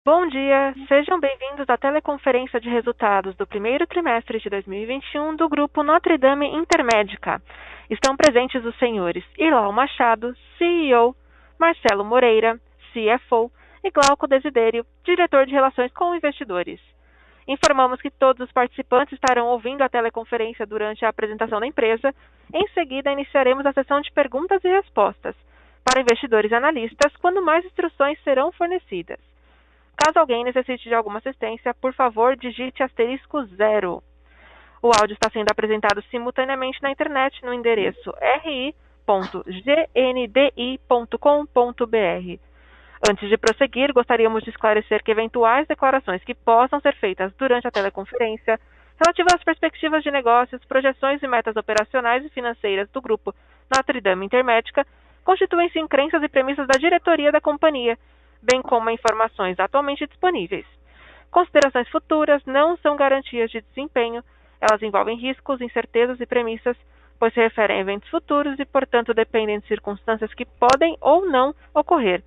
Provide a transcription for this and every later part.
Bom dia, sejam bem-vindos à teleconferência de resultados do primeiro trimestre de 2021 do Grupo Notre Dame Intermédica. Estão presentes os senhores Irlau Machado, CEO, Marcelo Moreira, CFO, e Glauco Desidério, diretor de Relações com Investidores. Informamos que todos os participantes estarão ouvindo a teleconferência durante a apresentação da empresa. Em seguida, iniciaremos a sessão de perguntas e respostas para investidores e analistas, quando mais instruções serão fornecidas. Caso alguém necessite de alguma assistência, por favor, digite *0. O áudio está sendo apresentado simultaneamente na internet no endereço ri.gndi.com.br. Antes de prosseguir, gostaríamos de esclarecer que eventuais declarações que possam ser feitas durante a teleconferência relativas às perspectivas de negócios, projeções e metas operacionais e financeiras do grupo Notre Dame Intermédica constituem-se em crenças e premissas da diretoria da companhia, bem como informações atualmente disponíveis. Considerações futuras não são garantias de desempenho, elas envolvem riscos, incertezas e premissas, pois se referem a eventos futuros e, portanto, dependem de circunstâncias que podem ou não ocorrer.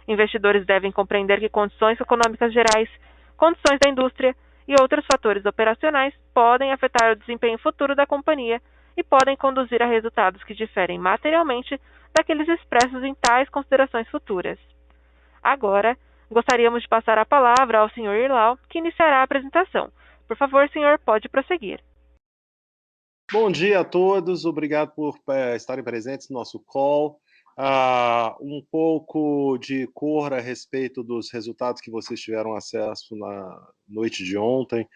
Investidores devem compreender que condições econômicas gerais, condições da indústria e outros fatores operacionais podem afetar o desempenho futuro da companhia e podem conduzir a resultados que diferem materialmente daqueles expressos em tais considerações futuras. Agora, gostaríamos de passar a palavra ao Sr. Irlau, que iniciará a apresentação. Por favor, senhor, pode prosseguir. Bom dia a todos, obrigado por estarem presentes no nosso call. Um pouco de cor a respeito dos resultados que vocês tiveram acesso na noite de ontem.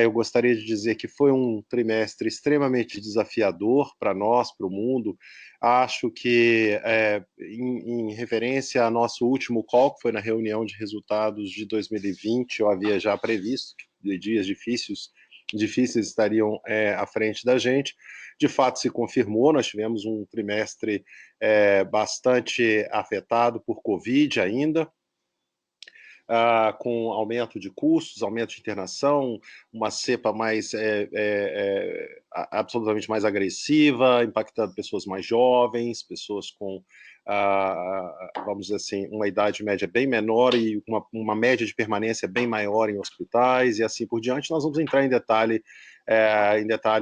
Eu gostaria de dizer que foi um trimestre extremamente desafiador para nós, para o mundo. Acho que, em referência ao nosso último call, que foi na reunião de resultados de 2020, eu havia já previsto que dias difíceis estariam à frente da gente. De fato, se confirmou, nós tivemos um trimestre bastante afetado por Covid ainda, com aumento de custos, aumento de internação, uma cepa absolutamente mais agressiva, impactando pessoas mais jovens, pessoas com, vamos dizer assim, uma idade média bem menor e uma média de permanência bem maior em hospitais e assim por diante. Nós vamos entrar em detalhe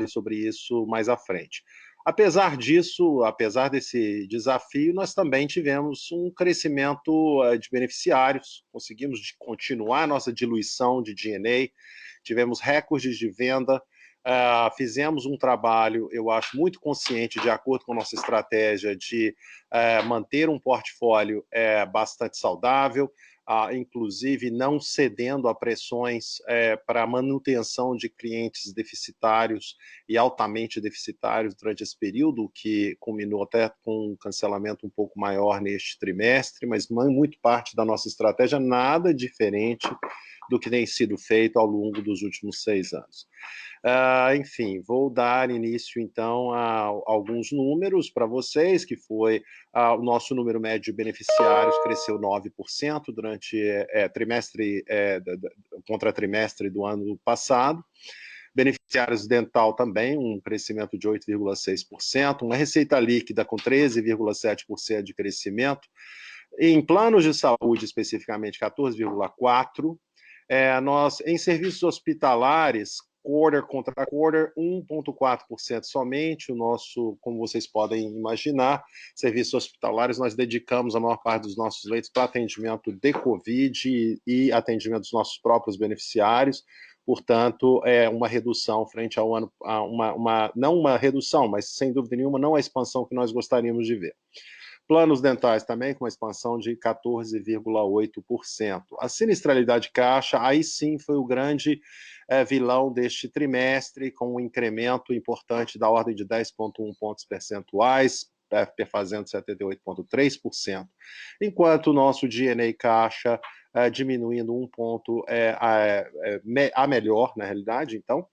sobre isso mais à frente. Apesar disso, apesar desse desafio, nós também tivemos um crescimento de beneficiários, conseguimos continuar nossa diluição de G&A, tivemos recordes de venda, fizemos um trabalho, eu acho, muito consciente, de acordo com a nossa estratégia, de manter um portfólio bastante saudável, inclusive não cedendo a pressões para a manutenção de clientes deficitários e altamente deficitários durante esse período, que culminou até com um cancelamento um pouco maior neste trimestre, mas muito parte da nossa estratégia, nada diferente do que tem sido feito ao longo dos últimos 6 anos. Enfim, vou dar início, então, a alguns números para vocês, que foi o nosso número médio de beneficiários cresceu 9% durante trimestre contra trimestre do ano passado. Beneficiários dental também, um crescimento de 8,6%, uma receita líquida com 13,7% de crescimento, em planos de saúde especificamente 14,4%, nós, em serviços hospitalares, quarter contra quarter, 1,4% somente. O nosso, como vocês podem imaginar, serviços hospitalares, nós dedicamos a maior parte dos nossos leitos para atendimento de Covid e atendimento dos nossos próprios beneficiários. Portanto, é uma redução frente ao ano, não uma redução, mas sem dúvida nenhuma, não a expansão que nós gostaríamos de ver. Planos dentais também com uma expansão de 14,8%. A sinistralidade caixa, aí sim foi o grande vilão deste trimestre, com um incremento importante da ordem de 10,1 pontos percentuais, fazendo 78,3%, enquanto o nosso G&A caixa diminuindo um ponto a melhor, na realidade. Então,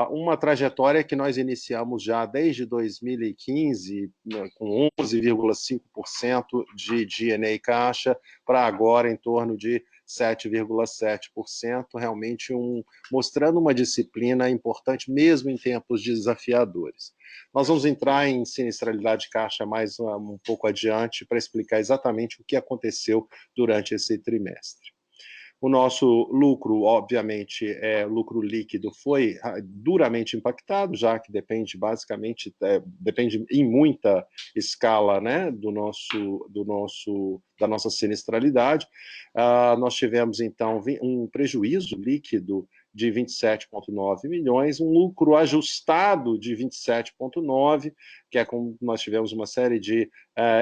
uma trajetória que nós iniciamos já desde 2015, né, com 11,5% de G&A caixa, para agora em torno de 7,7%, realmente mostrando uma disciplina importante, mesmo em tempos desafiadores. Nós vamos entrar em sinistralidade caixa mais um pouco adiante para explicar exatamente o que aconteceu durante esse trimestre. O nosso lucro, obviamente, lucro líquido foi duramente impactado, já que depende basicamente, depende em muita escala, né, da nossa sinistralidade. Nós tivemos, então, um prejuízo líquido de 27,9 milhões, um lucro ajustado de 27,9, que é como nós tivemos uma série de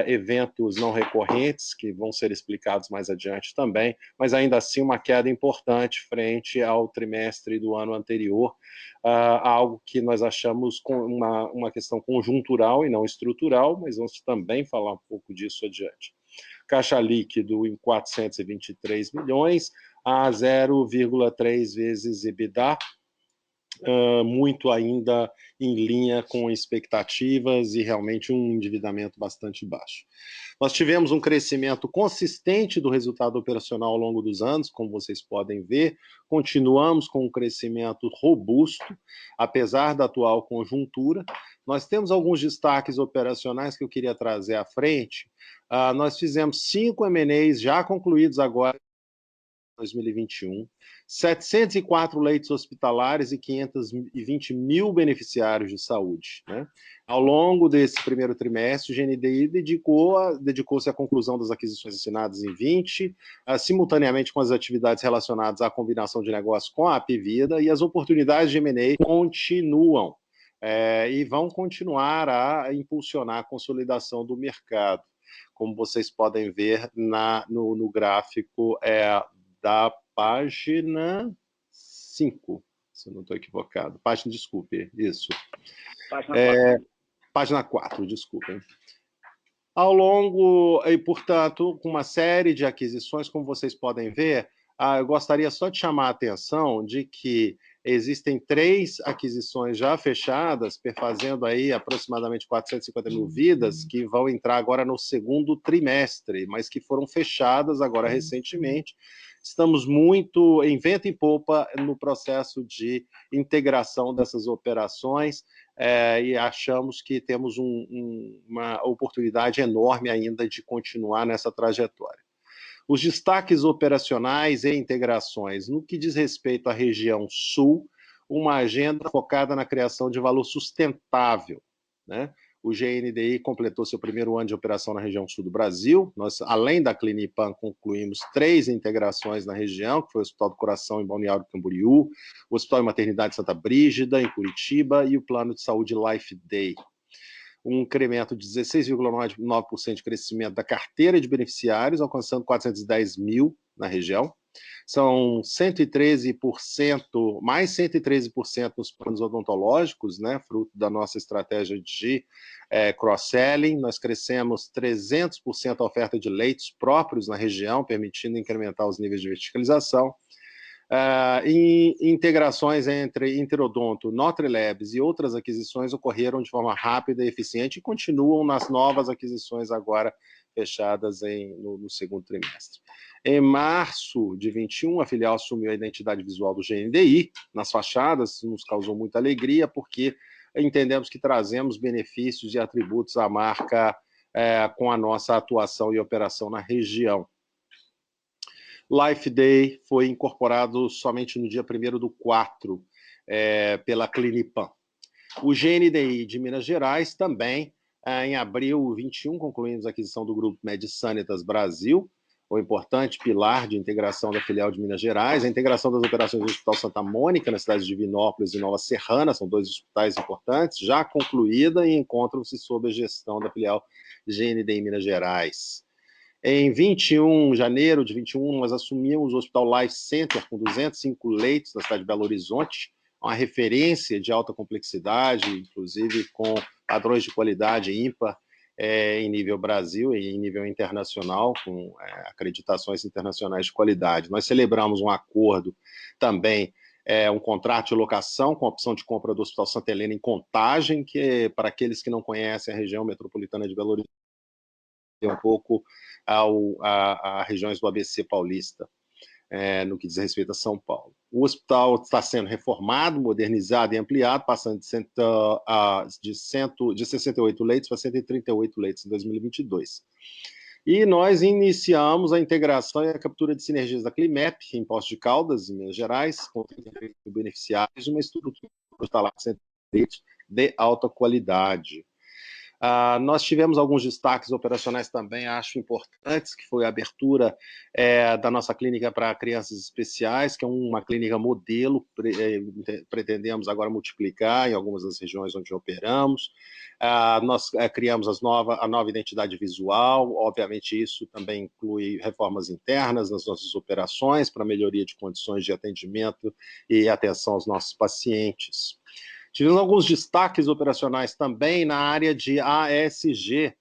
eventos não recorrentes, que vão ser explicados mais adiante também, mas ainda assim uma queda importante frente ao trimestre do ano anterior, algo que nós achamos uma questão conjuntural e não estrutural, mas vamos também falar um pouco disso adiante. Caixa líquido em 423 milhões, a 0,3 vezes EBITDA, muito ainda em linha com expectativas e realmente um endividamento bastante baixo. Nós tivemos um crescimento consistente do resultado operacional ao longo dos anos, como vocês podem ver, continuamos com um crescimento robusto, apesar da atual conjuntura. Nós temos alguns destaques operacionais que eu queria trazer à frente. Nós fizemos 5 M&As já concluídos agora, 2021, 704 leitos hospitalares e 520 mil beneficiários de saúde. Né? Ao longo desse primeiro trimestre, o GNDI dedicou-se à conclusão das aquisições assinadas em 20, simultaneamente com as atividades relacionadas à combinação de negócios com a Apvida, e as oportunidades de M&A continuam e vão continuar a impulsionar a consolidação do mercado. Como vocês podem ver no gráfico da página 5, se eu não estou equivocado. Desculpe, isso. Página 4, desculpem. Ao longo, e portanto, com uma série de aquisições, como vocês podem ver, eu gostaria só de chamar a atenção de que existem 3 aquisições já fechadas, perfazendo aí aproximadamente 450 mil vidas, que vão entrar agora no segundo trimestre, mas que foram fechadas agora recentemente. Estamos muito em vento em popa no processo de integração dessas operações, e achamos que temos uma oportunidade enorme ainda de continuar nessa trajetória. Os destaques operacionais e integrações. No que diz respeito à região sul, uma agenda focada na criação de valor sustentável, né? O GNDI completou seu primeiro ano de operação na região sul do Brasil. Nós, além da Clinipan, concluímos 3 integrações na região, que foi o Hospital do Coração em Balneário Camboriú, o Hospital de Maternidade Santa Brígida, em Curitiba, e o Plano de Saúde Life Day. Um incremento de 16,9% de crescimento da carteira de beneficiários, alcançando 410 mil na região. São 113%, mais 113% nos planos odontológicos, né, fruto da nossa estratégia de cross-selling. Nós crescemos 300% a oferta de leitos próprios na região, permitindo incrementar os níveis de verticalização. Integrações entre Interodonto, Nutrilabs e outras aquisições ocorreram de forma rápida e eficiente e continuam nas novas aquisições agora fechadas no segundo trimestre. Em março de 21, a filial assumiu a identidade visual do GNDI nas fachadas, nos causou muita alegria, porque entendemos que trazemos benefícios e atributos à marca com a nossa atuação e operação na região. Life Day foi incorporado somente no dia 1º/4 pela Clinipan. O GNDI de Minas Gerais também, em abril 21, concluímos a aquisição do grupo MedSanitas Brasil, o importante pilar de integração da filial de Minas Gerais, a integração das operações do Hospital Santa Mônica, na cidade de Divinópolis e Nova Serrana, são 2 hospitais importantes, já concluída e encontram-se sob a gestão da filial GNDI Minas Gerais. Em janeiro de 21, nós assumimos o Hospital Life Center, com 205 leitos na cidade de Belo Horizonte, uma referência de alta complexidade, inclusive com padrões de qualidade ímpar em nível Brasil e em nível internacional, com acreditações internacionais de qualidade. Nós celebramos um acordo também, um contrato de locação com opção de compra do Hospital Santa Helena em Contagem, que, para aqueles que não conhecem a região metropolitana de Belo Horizonte, um pouco a regiões do ABC paulista, no que diz respeito a São Paulo. O hospital está sendo reformado, modernizado e ampliado, passando de 68 leitos para 138 leitos em 2022. E nós iniciamos a integração e a captura de sinergias da Climep, em Poços de Caldas, em Minas Gerais, com beneficiários, uma estrutura hospitalar de alta qualidade. Nós tivemos alguns destaques operacionais também, acho importantes, que foi a abertura da nossa clínica para crianças especiais, que é uma clínica modelo, pretendemos agora multiplicar em algumas das regiões onde operamos. Nós criamos a nova identidade visual, obviamente isso também inclui reformas internas nas nossas operações, para melhoria de condições de atendimento e atenção aos nossos pacientes. Tivemos alguns destaques operacionais também na área de ASG,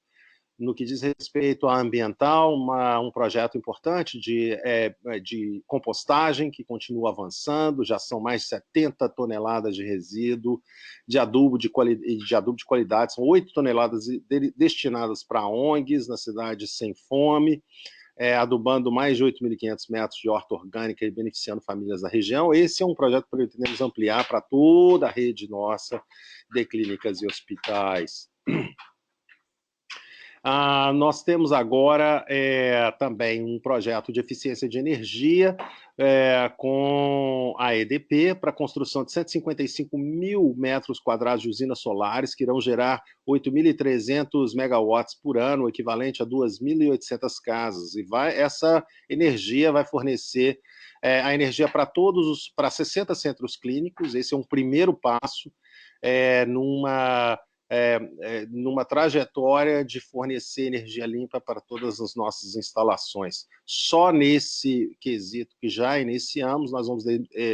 no que diz respeito à ambiental, um projeto importante de compostagem que continua avançando, já são mais de 70 toneladas de resíduo de adubo de qualidade, são 8 toneladas destinadas para ONGs na cidade Sem Fome, adubando mais de 8.500 metros de horta orgânica e beneficiando famílias da região. Esse é um projeto que pretendemos ampliar para toda a rede nossa de clínicas e hospitais. Nós temos agora também um projeto de eficiência de energia com a EDP para a construção de 155 mil metros quadrados de usinas solares que irão gerar 8.300 megawatts por ano, equivalente a 2.800 casas. E essa energia vai fornecer a energia para 60 centros clínicos. Esse é um primeiro passo numa trajetória de fornecer energia limpa para todas as nossas instalações. Só nesse quesito que já iniciamos, nós vamos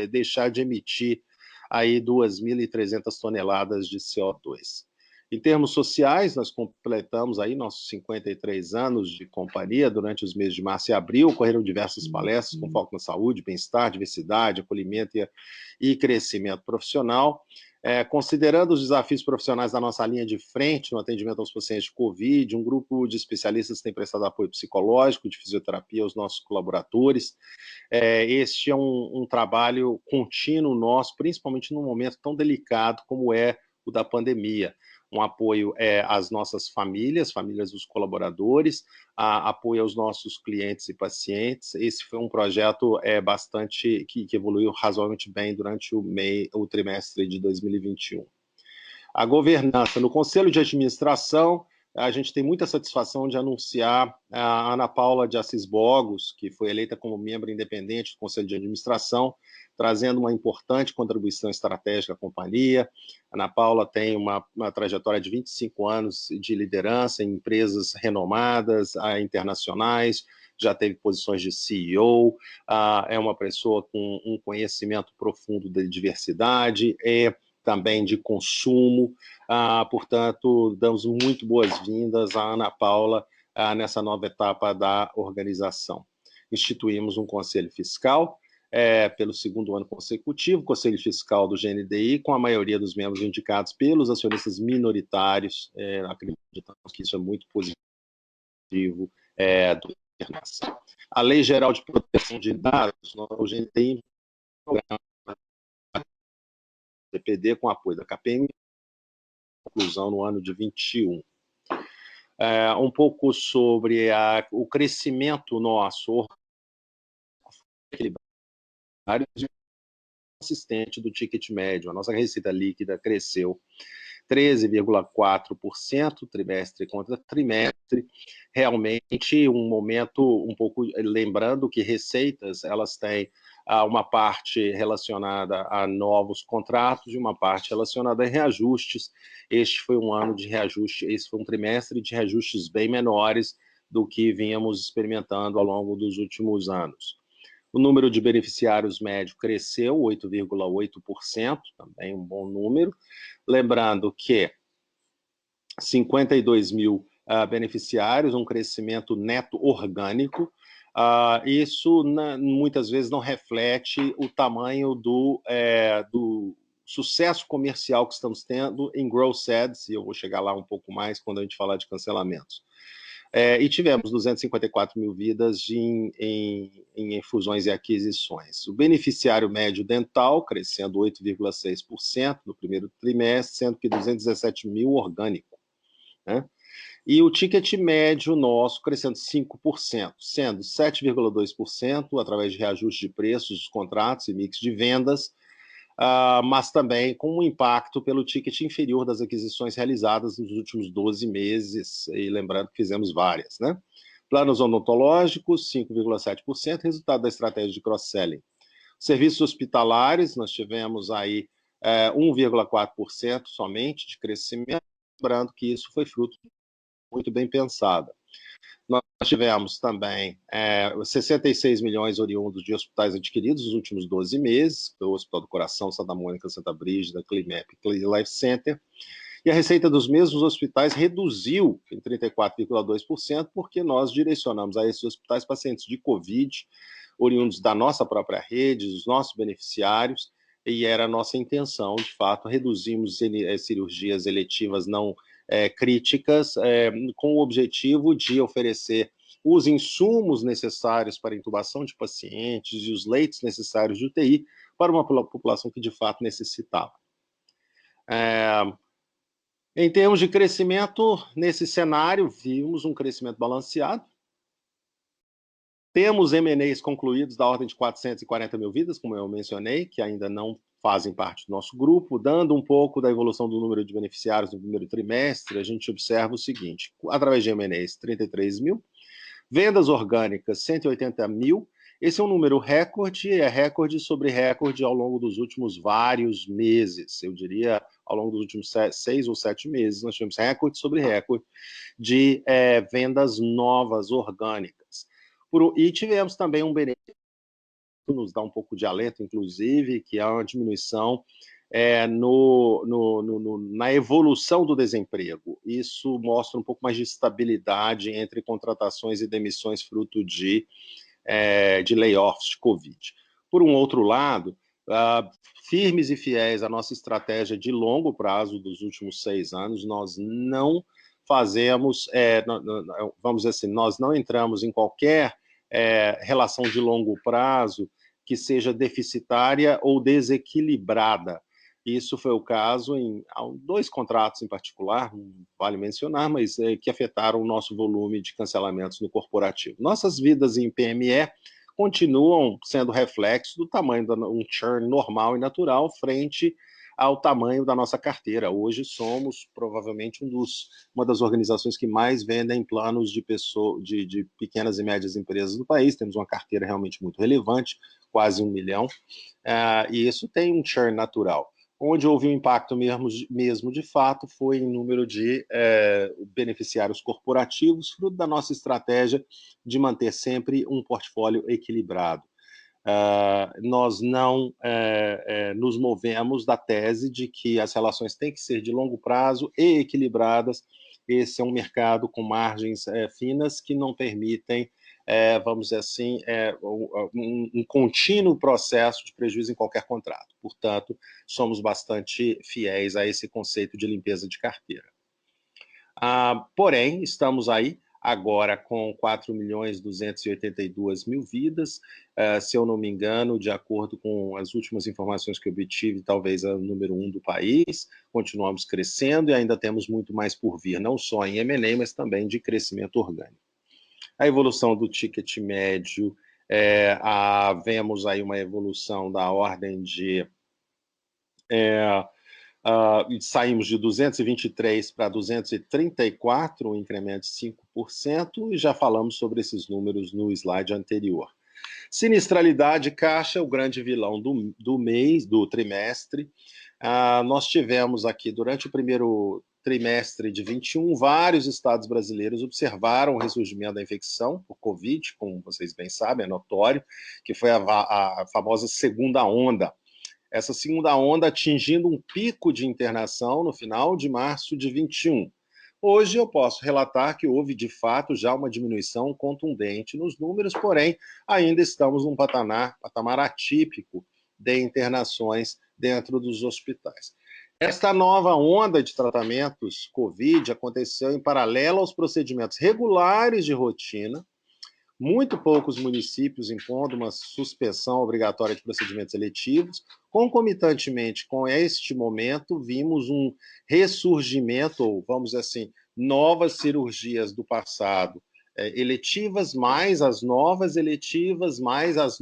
deixar de emitir aí 2.300 toneladas de CO2. Em termos sociais, nós completamos aí nossos 53 anos de companhia. Durante os meses de março e abril, ocorreram diversas palestras com foco na saúde, bem-estar, diversidade, acolhimento e crescimento profissional. Considerando os desafios profissionais da nossa linha de frente no atendimento aos pacientes de Covid, um grupo de especialistas tem prestado apoio psicológico, de fisioterapia aos nossos colaboradores. Este é um trabalho contínuo nosso, principalmente num momento tão delicado como é o da pandemia. Um apoio às nossas famílias dos colaboradores, apoio aos nossos clientes e pacientes. Esse foi um projeto que evoluiu razoavelmente bem durante o trimestre de 2021. A governança. No Conselho de Administração, a gente tem muita satisfação de anunciar a Ana Paula de Assis Bogos, que foi eleita como membro independente do Conselho de Administração, trazendo uma importante contribuição estratégica à companhia. A Ana Paula tem uma trajetória de 25 anos de liderança em empresas renomadas, internacionais, já teve posições de CEO, é uma pessoa com um conhecimento profundo de diversidade, também de consumo, portanto, damos muito boas-vindas à Ana Paula nessa nova etapa da organização. Instituímos um conselho fiscal, pelo segundo ano consecutivo, conselho fiscal do GNDI, com a maioria dos membros indicados pelos acionistas minoritários. Acreditamos que isso é muito positivo do internação. A Lei Geral de Proteção de Dados, o GNDI, DPD, com apoio da CAPEM, conclusão no ano de 21. Um pouco sobre o crescimento nosso consistente do ticket médio. A nossa receita líquida cresceu 13,4% trimestre contra trimestre. Realmente um momento um pouco, lembrando que receitas elas têm uma parte relacionada a novos contratos e uma parte relacionada a reajustes. Este foi um ano de reajuste, esse foi um trimestre de reajustes bem menores do que vínhamos experimentando ao longo dos últimos anos. O número de beneficiários médio cresceu 8,8%, também um bom número. Lembrando que 52 mil beneficiários, um crescimento neto orgânico. Isso muitas vezes não reflete o tamanho do sucesso comercial que estamos tendo em gross ads, e eu vou chegar lá um pouco mais quando a gente falar de cancelamentos. E tivemos 254 mil vidas em fusões e aquisições. O beneficiário médio dental crescendo 8,6% no primeiro trimestre, sendo que 217 mil orgânico, né? E o ticket médio nosso crescendo 5%, sendo 7,2% através de reajuste de preços dos contratos e mix de vendas, mas também com um impacto pelo ticket inferior das aquisições realizadas nos últimos 12 meses, e lembrando que fizemos várias, né? Planos odontológicos, 5,7%, resultado da estratégia de cross-selling. Serviços hospitalares, nós tivemos aí 1,4% somente de crescimento, lembrando que isso foi fruto muito bem pensada. Nós tivemos também 66 milhões oriundos de hospitais adquiridos nos últimos 12 meses, o Hospital do Coração, Santa Mônica, Santa Brígida, Climep e Life Center, e a receita dos mesmos hospitais reduziu em 34,2%, porque nós direcionamos a esses hospitais pacientes de Covid, oriundos da nossa própria rede, dos nossos beneficiários, e era a nossa intenção, de fato, reduzirmos cirurgias eletivas não críticas, com o objetivo de oferecer os insumos necessários para a intubação de pacientes e os leitos necessários de UTI para uma população que de fato necessitava. Em termos de crescimento, nesse cenário, vimos um crescimento balanceado. Temos M&As concluídos da ordem de 440 mil vidas, como eu mencionei, que ainda não fazem parte do nosso grupo. Dando um pouco da evolução do número de beneficiários no primeiro trimestre, a gente observa o seguinte: através de M&As, 33 mil, vendas orgânicas, 180 mil. Esse é um número recorde, é recorde sobre recorde ao longo dos últimos vários meses. Eu diria, ao longo dos últimos 6 ou 7 meses, nós tivemos recorde sobre recorde de vendas novas orgânicas. E tivemos também um benefício que nos dá um pouco de alento, inclusive, que é uma diminuição na evolução do desemprego. Isso mostra um pouco mais de estabilidade entre contratações e demissões fruto de layoffs de Covid. Por um outro lado, firmes e fiéis à nossa estratégia de longo prazo dos últimos 6 anos, nós não fazemos, vamos dizer assim, nós não entramos em qualquer relação de longo prazo que seja deficitária ou desequilibrada. Isso foi o caso em 2 contratos em particular, não vale mencionar, mas que afetaram o nosso volume de cancelamentos no corporativo. Nossas vidas em PME continuam sendo reflexo do tamanho de um churn normal e natural frente ao tamanho da nossa carteira. Hoje somos provavelmente uma das organizações que mais vendem planos de pequenas e médias empresas do país. Temos uma carteira realmente muito relevante, quase 1 milhão, e isso tem um churn natural. Onde houve um impacto mesmo de fato foi em número de beneficiários corporativos, fruto da nossa estratégia de manter sempre um portfólio equilibrado. Nós não nos movemos da tese de que as relações têm que ser de longo prazo e equilibradas. Esse é um mercado com margens finas que não permitem, vamos dizer assim, um contínuo processo de prejuízo em qualquer contrato. Portanto, somos bastante fiéis a esse conceito de limpeza de carteira. Porém, estamos aí agora com 4.282.000 vidas, se eu não me engano, de acordo com as últimas informações que eu obtive, talvez a número 1 do país. Continuamos crescendo e ainda temos muito mais por vir, não só em M&A, mas também de crescimento orgânico. A evolução do ticket médio, vemos aí uma evolução da ordem de... saímos de 223 para 234, um incremento de 5%, e já falamos sobre esses números no slide anterior. Sinistralidade caixa, o grande vilão do mês, do trimestre. Nós tivemos aqui, durante o primeiro trimestre de 21, vários estados brasileiros observaram o ressurgimento da infecção por Covid, como vocês bem sabem, é notório, que foi a famosa segunda onda. Essa segunda onda atingindo um pico de internação no final de março de 21. Hoje eu posso relatar que houve, de fato, já uma diminuição contundente nos números, porém, ainda estamos num patamar atípico de internações dentro dos hospitais. Esta nova onda de tratamentos COVID aconteceu em paralelo aos procedimentos regulares de rotina, muito poucos municípios impondo uma suspensão obrigatória de procedimentos eletivos. Concomitantemente com este momento, vimos um ressurgimento, ou vamos dizer assim, novas cirurgias do passado, eletivas, mais as novas eletivas, mais as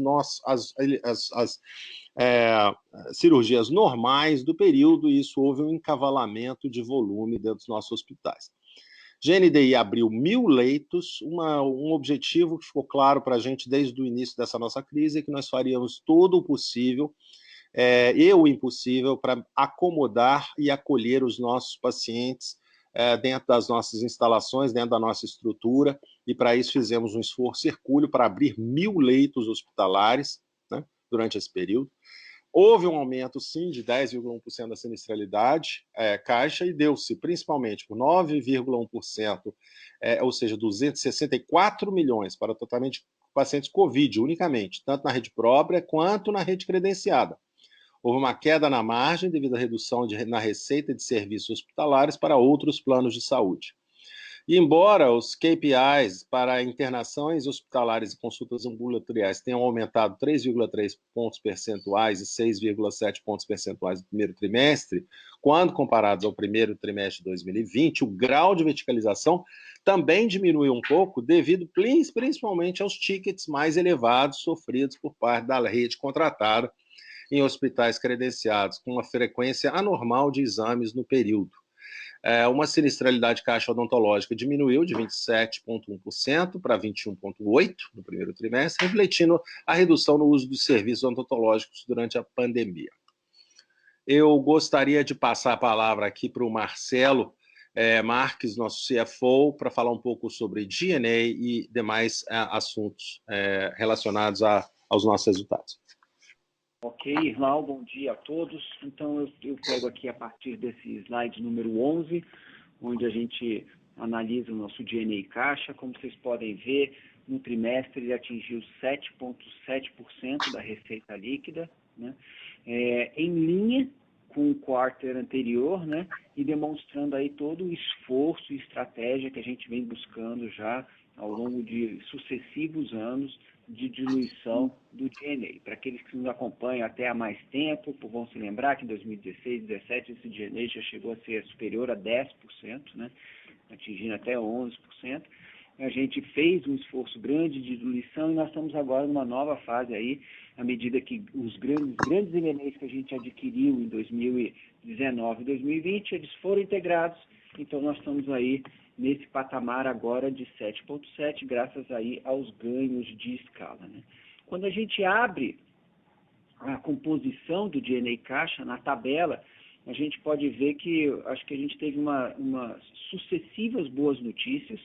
cirurgias normais do período, e isso houve um encavalamento de volume dentro dos nossos hospitais. GNDI abriu 1.000 leitos, um objetivo que ficou claro para a gente desde o início dessa nossa crise, é que nós faríamos todo o possível e o impossível para acomodar e acolher os nossos pacientes dentro das nossas instalações, dentro da nossa estrutura, e para isso fizemos um esforço hercúleo para abrir 1.000 leitos hospitalares, né, durante esse período. Houve um aumento, sim, de 10,1% da sinistralidade caixa, e deu-se principalmente por 9,1%, ou seja, 264 milhões para tratamento de pacientes Covid unicamente, tanto na rede própria quanto na rede credenciada. Houve uma queda na margem devido à redução na receita de serviços hospitalares para outros planos de saúde. E embora os KPIs para internações hospitalares e consultas ambulatoriais tenham aumentado 3,3 pontos percentuais e 6,7 pontos percentuais no primeiro trimestre, quando comparados ao primeiro trimestre de 2020, o grau de verticalização também diminuiu um pouco devido principalmente aos tickets mais elevados sofridos por parte da rede contratada em hospitais credenciados, com uma frequência anormal de exames no período. Uma sinistralidade caixa odontológica diminuiu de 27,1% para 21,8% no primeiro trimestre, refletindo a redução no uso dos serviços odontológicos durante a pandemia. Eu gostaria de passar a palavra aqui para o Marcelo Marques, nosso CFO, para falar um pouco sobre G&A e demais assuntos relacionados aos nossos resultados. Ok, Irlau, bom dia a todos. Então, eu pego aqui a partir desse slide número 11, onde a gente analisa o nosso G&A caixa. Como vocês podem ver, no trimestre ele atingiu 7,7% da receita líquida, né? Em linha com o quarter anterior, né? E demonstrando aí todo o esforço e estratégia que a gente vem buscando já ao longo de sucessivos anos de diluição do G&A. Para aqueles que nos acompanham até há mais tempo, vão se lembrar que em 2016, 2017, esse G&A já chegou a ser superior a 10%, né? Atingindo até 11%. A gente fez um esforço grande de diluição e nós estamos agora numa nova fase aí, à medida que os grandes M&As que a gente adquiriu em 2019 e 2020, eles foram integrados, então nós estamos aí nesse patamar agora de 7,7, graças aí aos ganhos de escala, né? Quando a gente abre a composição do G&A caixa na tabela, a gente pode ver que acho que a gente teve uma sucessivas boas notícias,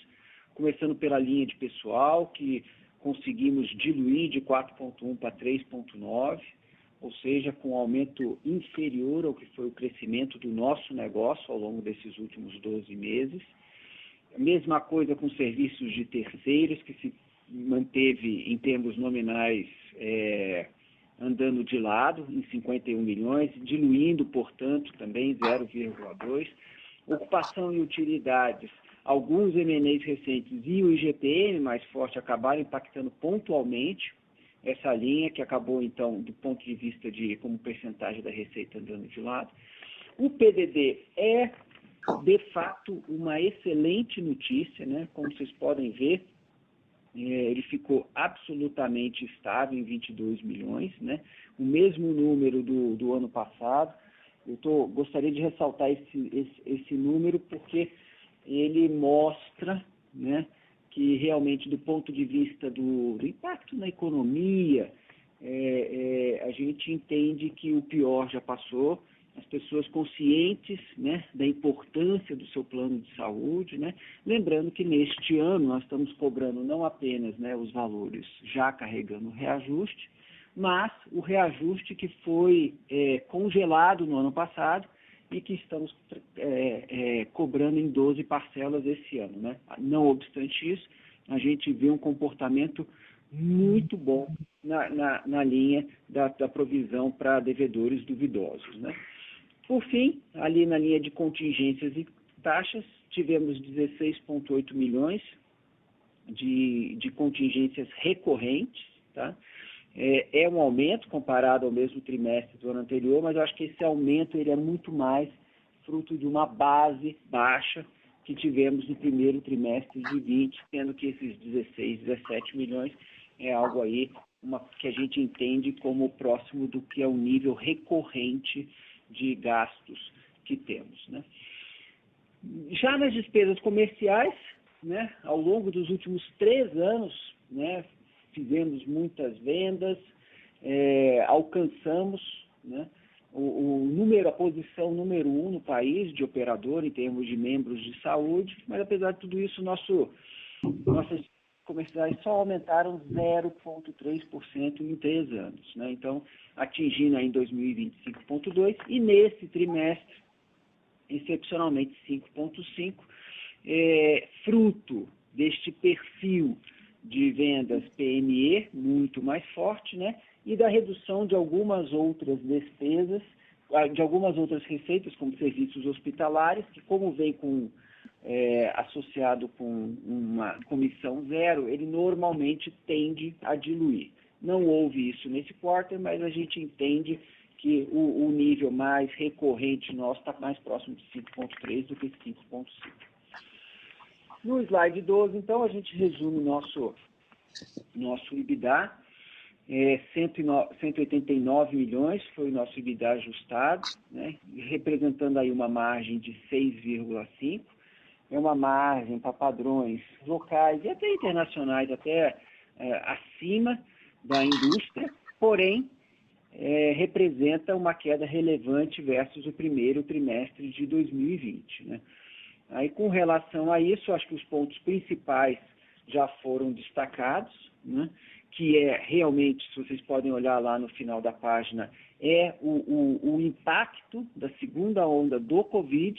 começando pela linha de pessoal, que conseguimos diluir de 4,1 para 3,9, ou seja, com um aumento inferior ao que foi o crescimento do nosso negócio ao longo desses últimos 12 meses. A mesma coisa com serviços de terceiros, que se manteve em termos nominais andando de lado, em 51 milhões, diluindo, portanto, também 0,2. Ocupação e utilidades, alguns M&As recentes e o IGPM mais forte acabaram impactando pontualmente essa linha, que acabou, então, do ponto de vista de como percentagem da receita andando de lado. O PDD é, de fato, uma excelente notícia, né? Como vocês podem ver, ele ficou absolutamente estável em 22 milhões, né? O mesmo número do ano passado. Eu gostaria de ressaltar esse número porque ele mostra, né, que realmente do ponto de vista do impacto na economia, a gente entende que o pior já passou, as pessoas conscientes, né, da importância do seu plano de saúde, né, lembrando que neste ano nós estamos cobrando não apenas, né, os valores já carregando o reajuste, mas o reajuste que foi congelado no ano passado e que estamos cobrando em 12 parcelas esse ano, né? Não obstante isso, a gente vê um comportamento muito bom na linha da provisão para devedores duvidosos, né? Por fim, ali na linha de contingências e taxas, tivemos 16,8 milhões de contingências recorrentes, tá? É um aumento comparado ao mesmo trimestre do ano anterior, mas eu acho que esse aumento ele é muito mais fruto de uma base baixa que tivemos no primeiro trimestre de 20, sendo que esses 16, 17 milhões é algo aí que a gente entende como próximo do que é o nível recorrente de gastos que temos, né? Já nas despesas comerciais, né, ao longo dos últimos 3 anos, né, fizemos muitas vendas, alcançamos, né, a posição número 1 no país de operador em termos de membros de saúde, mas apesar de tudo isso, nossas comerciais só aumentaram 0,3% em 3 anos, né? Então, atingindo aí em 2020 5,2% e nesse trimestre, excepcionalmente 5,5%, fruto deste perfil de vendas PME muito mais forte, né? E da redução de algumas outras despesas, de algumas outras receitas, como serviços hospitalares, que como vem associado com uma comissão zero, ele normalmente tende a diluir. Não houve isso nesse quarter, mas a gente entende que o nível mais recorrente nosso está mais próximo de 5,3 do que 5,5. No slide 12, então, a gente resume nosso EBITDA. 189 milhões foi o nosso EBITDA ajustado, né, representando aí uma margem de 6,5%. É uma margem para padrões locais e até internacionais, até acima da indústria, porém, representa uma queda relevante versus o primeiro trimestre de 2020. Né? Aí, com relação a isso, acho que os pontos principais já foram destacados, né? Que realmente, se vocês podem olhar lá no final da página, o impacto da segunda onda do Covid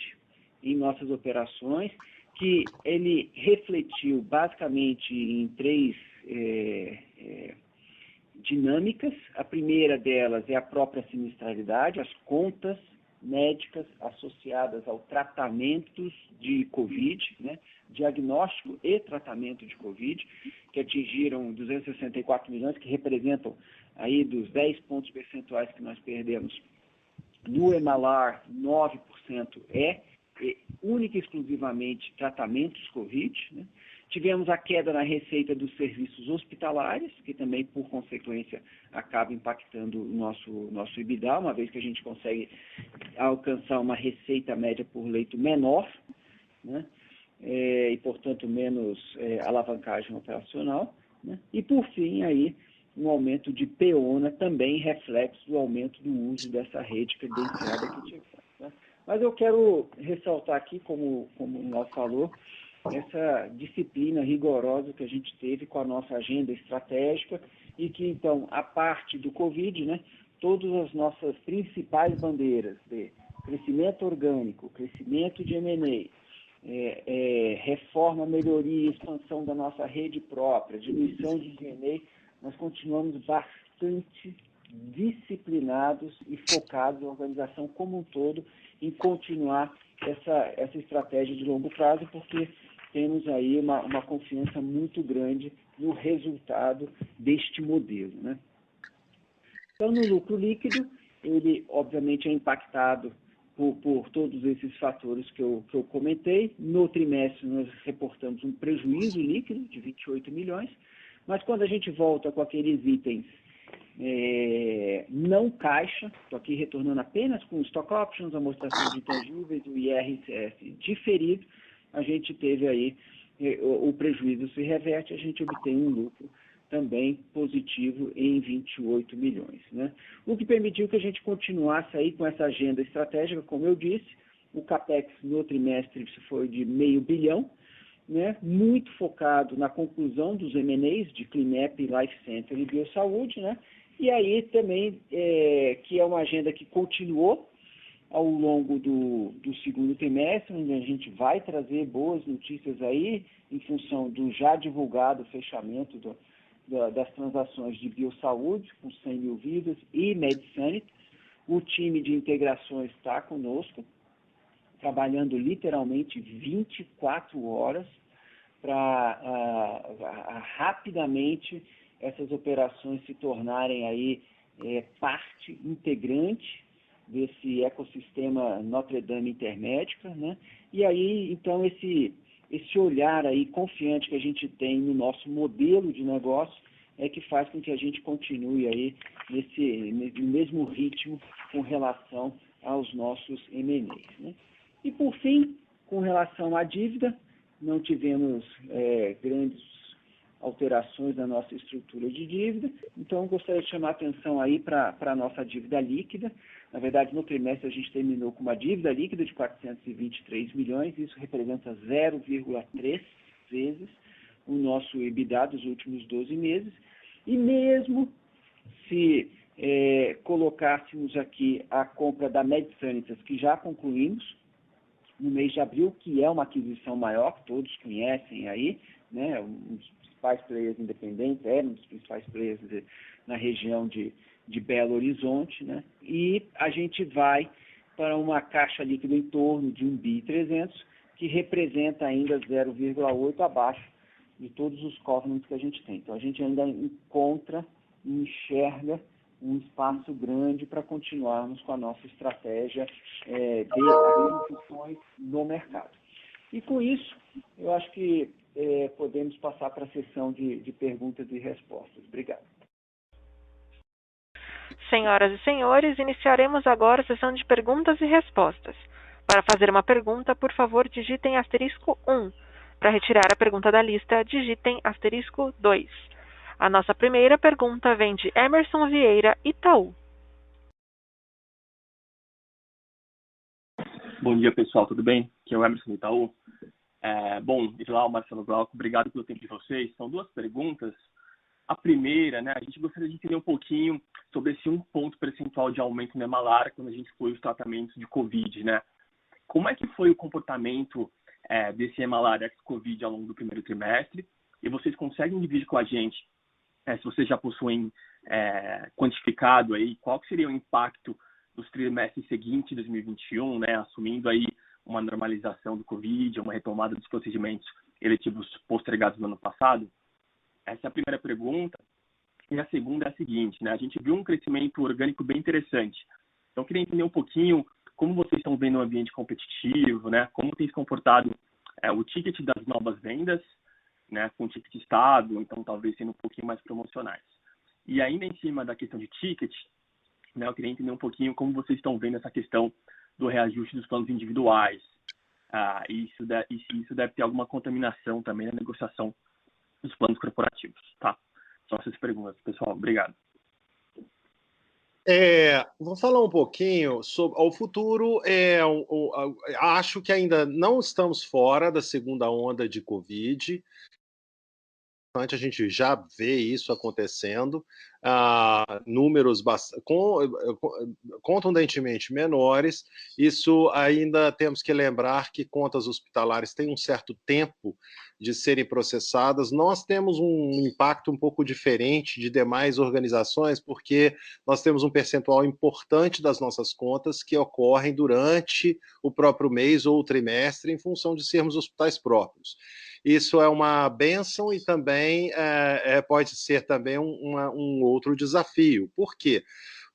em nossas operações, que ele refletiu basicamente em 3 dinâmicas. A primeira delas é a própria sinistralidade, as contas médicas associadas ao tratamento de Covid, né, diagnóstico e tratamento de Covid, que atingiram 264 milhões, que representam aí dos 10 pontos percentuais que nós perdemos. No EMALAR, 9% única e exclusivamente tratamentos Covid, né? Tivemos a queda na receita dos serviços hospitalares, que também, por consequência, acaba impactando o nosso EBITDA, uma vez que a gente consegue alcançar uma receita média por leito menor, né? E, portanto, menos alavancagem operacional, né? E, por fim, aí, um aumento de PEONA, também reflexo do aumento do uso dessa rede credenciada que tivemos, né? Mas eu quero ressaltar aqui, como o Naldo falou, essa disciplina rigorosa que a gente teve com a nossa agenda estratégica e que, então, a parte do Covid, né, todas as nossas principais bandeiras de crescimento orgânico, crescimento de M&A, reforma, melhoria e expansão da nossa rede própria, diminuição de G&A, nós continuamos bastante disciplinados e focados na organização como um todo em continuar essa estratégia de longo prazo, porque temos aí uma confiança muito grande no resultado deste modelo, né? Então, no lucro líquido, ele obviamente é impactado por todos esses fatores que eu comentei. No trimestre, nós reportamos um prejuízo líquido de 28 milhões, mas quando a gente volta com aqueles itens não caixa, estou aqui retornando apenas com stock options, amortização de intangíveis, o IRCS diferido, a gente teve aí, o prejuízo se reverte, a gente obtém um lucro também positivo em 28 milhões. Né? O que permitiu que a gente continuasse aí com essa agenda estratégica, como eu disse, o CAPEX no trimestre foi de R$500 milhão, né? Muito focado na conclusão dos M&As de Clinep, Life Center e Biosaúde, né? E aí também, que é uma agenda que continuou ao longo do segundo trimestre, onde a gente vai trazer boas notícias aí, em função do já divulgado fechamento das transações de Biosaúde, com 100 mil vidas, e MedSanit. O time de integrações está conosco, trabalhando literalmente 24 horas para rapidamente essas operações se tornarem aí parte integrante desse ecossistema Notre Dame Intermédica, né? E aí, então, esse olhar aí confiante que a gente tem no nosso modelo de negócio é que faz com que a gente continue aí nesse mesmo ritmo com relação aos nossos M&As, né? E, por fim, com relação à dívida, não tivemos grandes alterações na nossa estrutura de dívida, então eu gostaria de chamar a atenção aí para a nossa dívida líquida. Na verdade, no trimestre a gente terminou com uma dívida líquida de 423 milhões, isso representa 0,3 vezes o nosso EBITDA dos últimos 12 meses, e mesmo se colocássemos aqui a compra da MedSanitas, que já concluímos no mês de abril, que é uma aquisição maior, que todos conhecem aí, né, um dos principais players independentes, um dos principais players na região de Belo Horizonte, né, e a gente vai para uma caixa líquida em torno de 1,3 bi, que representa ainda 0,8 abaixo de todos os covenants que a gente tem. Então, a gente ainda encontra e enxerga um espaço grande para continuarmos com a nossa estratégia de aquisições no mercado. E com isso, eu acho que podemos passar para a sessão de perguntas e respostas. Obrigado. Senhoras e senhores, iniciaremos agora a sessão de perguntas e respostas. Para fazer uma pergunta, por favor, digitem *1. Para retirar a pergunta da lista, digitem *2. A nossa primeira pergunta vem de Emerson Vieira, Itaú. Bom dia, pessoal, tudo bem? Aqui é o Emerson Itaú. Bom, Islau, Marcelo Glauco, obrigado pelo tempo de vocês. São duas perguntas. A primeira, né, a gente gostaria de entender um pouquinho sobre esse 1 ponto percentual de aumento no Emalar quando a gente foi os tratamentos de Covid, né? Como é que foi o comportamento desse Emalar ex-Covid ao longo do primeiro trimestre? E vocês conseguem dividir com a gente, se vocês já possuem quantificado aí, qual que seria o impacto nos trimestres seguintes de 2021, né, assumindo aí uma normalização do Covid, uma retomada dos procedimentos eletivos postergados no ano passado? Essa é a primeira pergunta. E a segunda é a seguinte, né, a gente viu um crescimento orgânico bem interessante. Então, eu queria entender um pouquinho como vocês estão vendo o ambiente competitivo, né, como tem se comportado o ticket das novas vendas, né, com ticket estável, então talvez sendo um pouquinho mais promocionais. E ainda em cima da questão de ticket, né, eu queria entender um pouquinho como vocês estão vendo essa questão do reajuste dos planos individuais. E se isso deve ter alguma contaminação também na negociação dos planos corporativos, tá? São essas perguntas, pessoal. Obrigado. Vou falar um pouquinho sobre o futuro. Acho que ainda não estamos fora da segunda onda de Covid. A gente já vê isso acontecendo, números contundentemente menores. Isso ainda temos que lembrar que contas hospitalares têm um certo tempo de serem processadas. Nós temos um impacto um pouco diferente de demais organizações, porque nós temos um percentual importante das nossas contas que ocorrem durante o próprio mês ou o trimestre, em função de sermos hospitais próprios. Isso é uma bênção e também pode ser também um outro desafio. Por quê?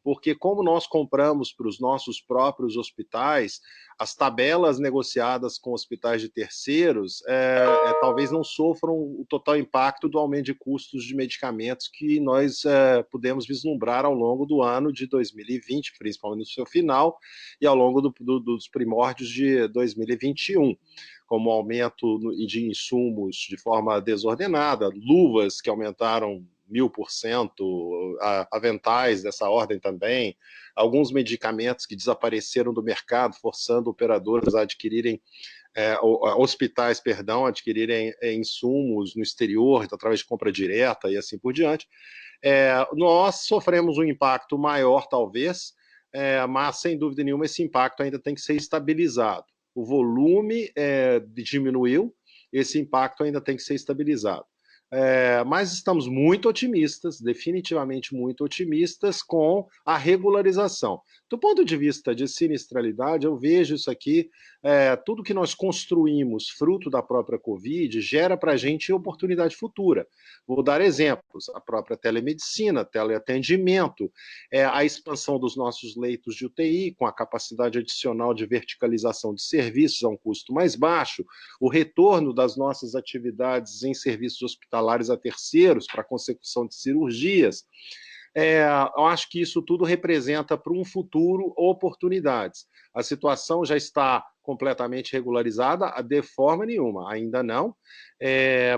Porque como nós compramos para os nossos próprios hospitais, as tabelas negociadas com hospitais de terceiros talvez não sofram o total impacto do aumento de custos de medicamentos que nós pudemos vislumbrar ao longo do ano de 2020, principalmente no seu final, e ao longo dos primórdios de 2021. Como aumento de insumos de forma desordenada, luvas que aumentaram 1000%, aventais dessa ordem também, alguns medicamentos que desapareceram do mercado, forçando operadoras a adquirirem, hospitais, adquirirem insumos no exterior, através de compra direta e assim por diante. Nós sofremos um impacto maior, talvez, mas, sem dúvida nenhuma, esse impacto ainda tem que ser estabilizado. O volume diminuiu, esse impacto ainda tem que ser estabilizado. Mas estamos muito otimistas, definitivamente muito otimistas com a regularização. Do ponto de vista de sinistralidade, eu vejo isso aqui, tudo que nós construímos fruto da própria Covid gera para a gente oportunidade futura. Vou dar exemplos, a própria telemedicina, teleatendimento, a expansão dos nossos leitos de UTI, com a capacidade adicional de verticalização de serviços a um custo mais baixo, o retorno das nossas atividades em serviços hospitalares a terceiros para a consecução de cirurgias. Eu acho que isso tudo representa para um futuro oportunidades. A situação já está completamente regularizada de forma nenhuma, ainda não,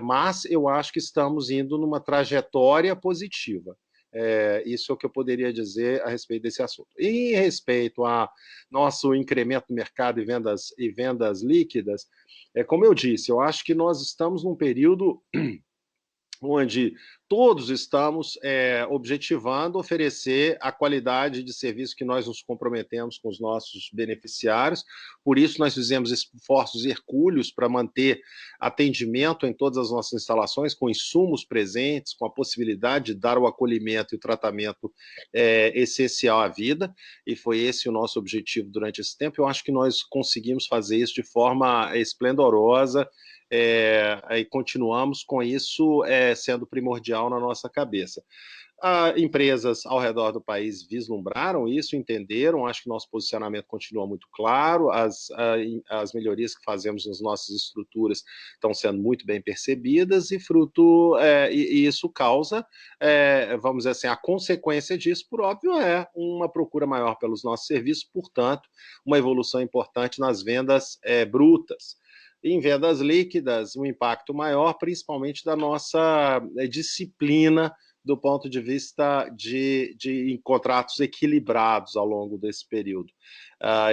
mas eu acho que estamos indo numa trajetória positiva. Isso é o que eu poderia dizer a respeito desse assunto. E em respeito a nosso incremento do mercado e vendas líquidas, como eu disse, eu acho que nós estamos num período onde todos estamos objetivando oferecer a qualidade de serviço que nós nos comprometemos com os nossos beneficiários. Por isso, nós fizemos esforços hercúleos para manter atendimento em todas as nossas instalações, com insumos presentes, com a possibilidade de dar o acolhimento e o tratamento essencial à vida, e foi esse o nosso objetivo durante esse tempo. Eu acho que nós conseguimos fazer isso de forma esplendorosa, e continuamos com isso sendo primordial na nossa cabeça. Empresas ao redor do país vislumbraram isso, entenderam, acho que nosso posicionamento continua muito claro, as melhorias que fazemos nas nossas estruturas estão sendo muito bem percebidas e e isso causa, vamos dizer assim, a consequência disso, por óbvio, é uma procura maior pelos nossos serviços, portanto, uma evolução importante nas vendas brutas. Em vendas líquidas, um impacto maior, principalmente da nossa disciplina do ponto de vista de contratos equilibrados ao longo desse período.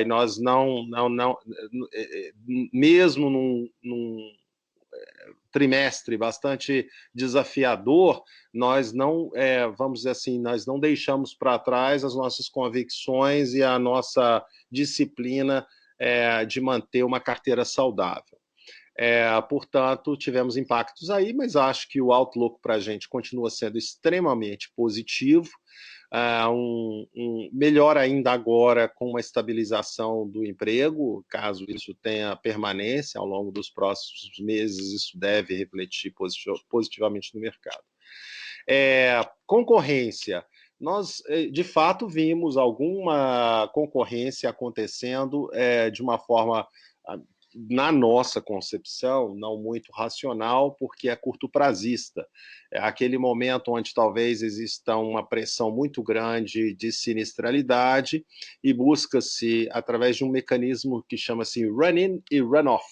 E nós mesmo num trimestre bastante desafiador, nós não, vamos dizer assim, nós não deixamos para trás as nossas convicções e a nossa disciplina de manter uma carteira saudável. Portanto, tivemos impactos aí, mas acho que o outlook para a gente continua sendo extremamente positivo, melhor ainda agora com uma estabilização do emprego, caso isso tenha permanência ao longo dos próximos meses, isso deve refletir positivamente no mercado. Concorrência. Nós, de fato, vimos alguma concorrência acontecendo de uma forma, na nossa concepção, não muito racional, porque é curto-prazista. É aquele momento onde talvez exista uma pressão muito grande de sinistralidade e busca-se, através de um mecanismo que chama-se run-in e run-off,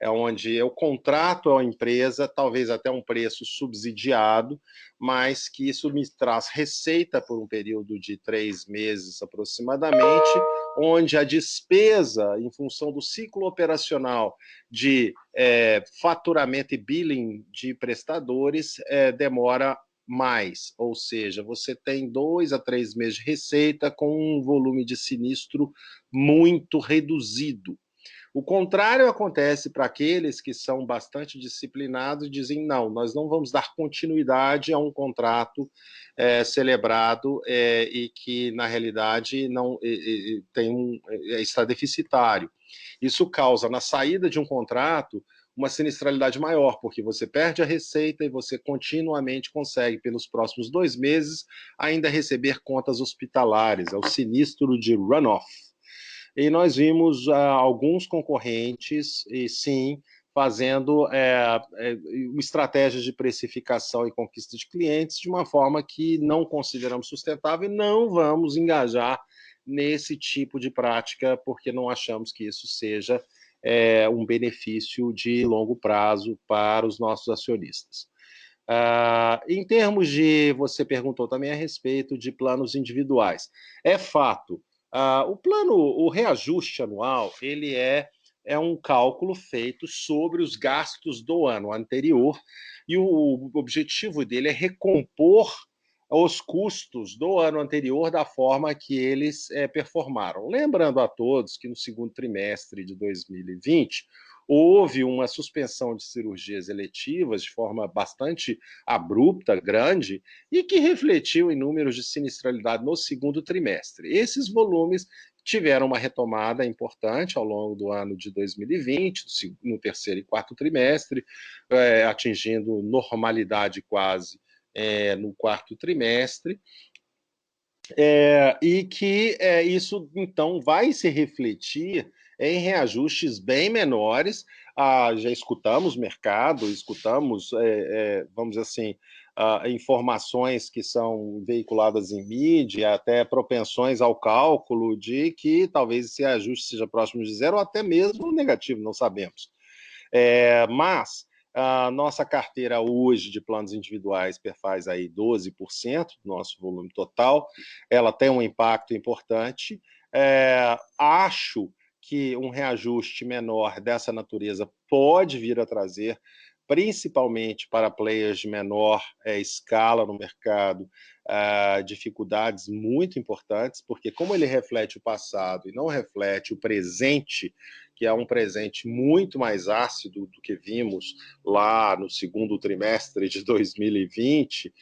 onde eu contrato a empresa, talvez até um preço subsidiado, mas que isso me traz receita por um período de 3 meses aproximadamente, onde a despesa, em função do ciclo operacional de faturamento e billing de prestadores, demora mais, ou seja, você tem 2 a 3 meses de receita com um volume de sinistro muito reduzido. O contrário acontece para aqueles que são bastante disciplinados e dizem, não, nós não vamos dar continuidade a um contrato celebrado e que, na realidade, não está deficitário. Isso causa, na saída de um contrato, uma sinistralidade maior, porque você perde a receita e você continuamente consegue, pelos próximos 2 meses, ainda receber contas hospitalares, é o sinistro de runoff. E nós vimos alguns concorrentes, e sim, fazendo estratégias de precificação e conquista de clientes de uma forma que não consideramos sustentável e não vamos engajar nesse tipo de prática, porque não achamos que isso seja um benefício de longo prazo para os nossos acionistas. Em termos de, você perguntou também a respeito de planos individuais. É fato, o reajuste anual, ele é um cálculo feito sobre os gastos do ano anterior, e o objetivo dele é recompor os custos do ano anterior da forma que eles performaram. Lembrando a todos que no segundo trimestre de 2020, houve uma suspensão de cirurgias eletivas de forma bastante abrupta, grande, e que refletiu em números de sinistralidade no segundo trimestre. Esses volumes tiveram uma retomada importante ao longo do ano de 2020, no terceiro e quarto trimestre, atingindo normalidade quase no quarto trimestre, e que isso, então, vai se refletir em reajustes bem menores. Já escutamos mercado, escutamos, vamos dizer assim, informações que são veiculadas em mídia, até propensões ao cálculo de que talvez esse ajuste seja próximo de zero ou até mesmo negativo, não sabemos. Mas a nossa carteira hoje de planos individuais perfaz aí 12% do nosso volume total, ela tem um impacto importante. Acho que um reajuste menor dessa natureza pode vir a trazer, principalmente para players de menor escala no mercado, dificuldades muito importantes, porque como ele reflete o passado e não reflete o presente, que é um presente muito mais ácido do que vimos lá no segundo trimestre de 2020,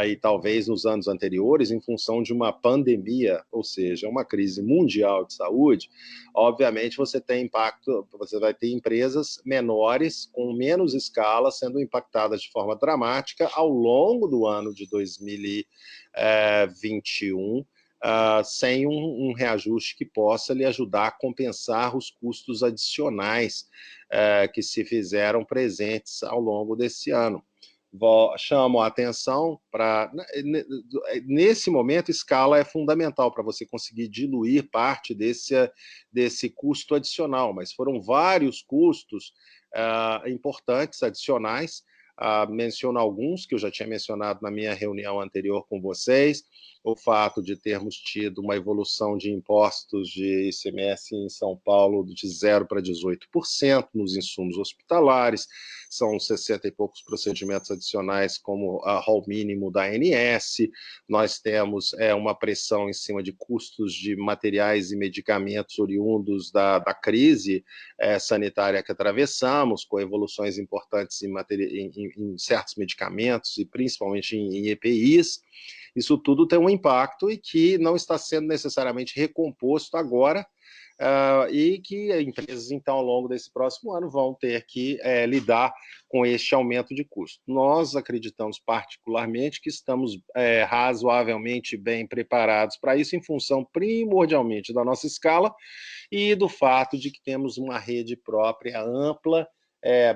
e talvez nos anos anteriores, em função de uma pandemia, ou seja, uma crise mundial de saúde, obviamente você tem impacto, você vai ter empresas menores, com menos escala, sendo impactadas de forma dramática ao longo do ano de 2021, sem um reajuste que possa lhe ajudar a compensar os custos adicionais que se fizeram presentes ao longo desse ano. Chamo a atenção para... Nesse momento, escala é fundamental para você conseguir diluir parte desse custo adicional, mas foram vários custos importantes, adicionais. Menciono alguns que eu já tinha mencionado na minha reunião anterior com vocês: o fato de termos tido uma evolução de impostos de ICMS em São Paulo de 0% para 18% nos insumos hospitalares, são 60 e poucos procedimentos adicionais como a rol mínimo da ANS, nós temos uma pressão em cima de custos de materiais e medicamentos oriundos da crise sanitária que atravessamos, com evoluções importantes em certos medicamentos e principalmente em EPIs. Isso tudo tem um impacto e que não está sendo necessariamente recomposto agora, e que empresas, então, ao longo desse próximo ano, vão ter que lidar com este aumento de custo. Nós acreditamos particularmente que estamos razoavelmente bem preparados para isso, em função primordialmente da nossa escala e do fato de que temos uma rede própria ampla,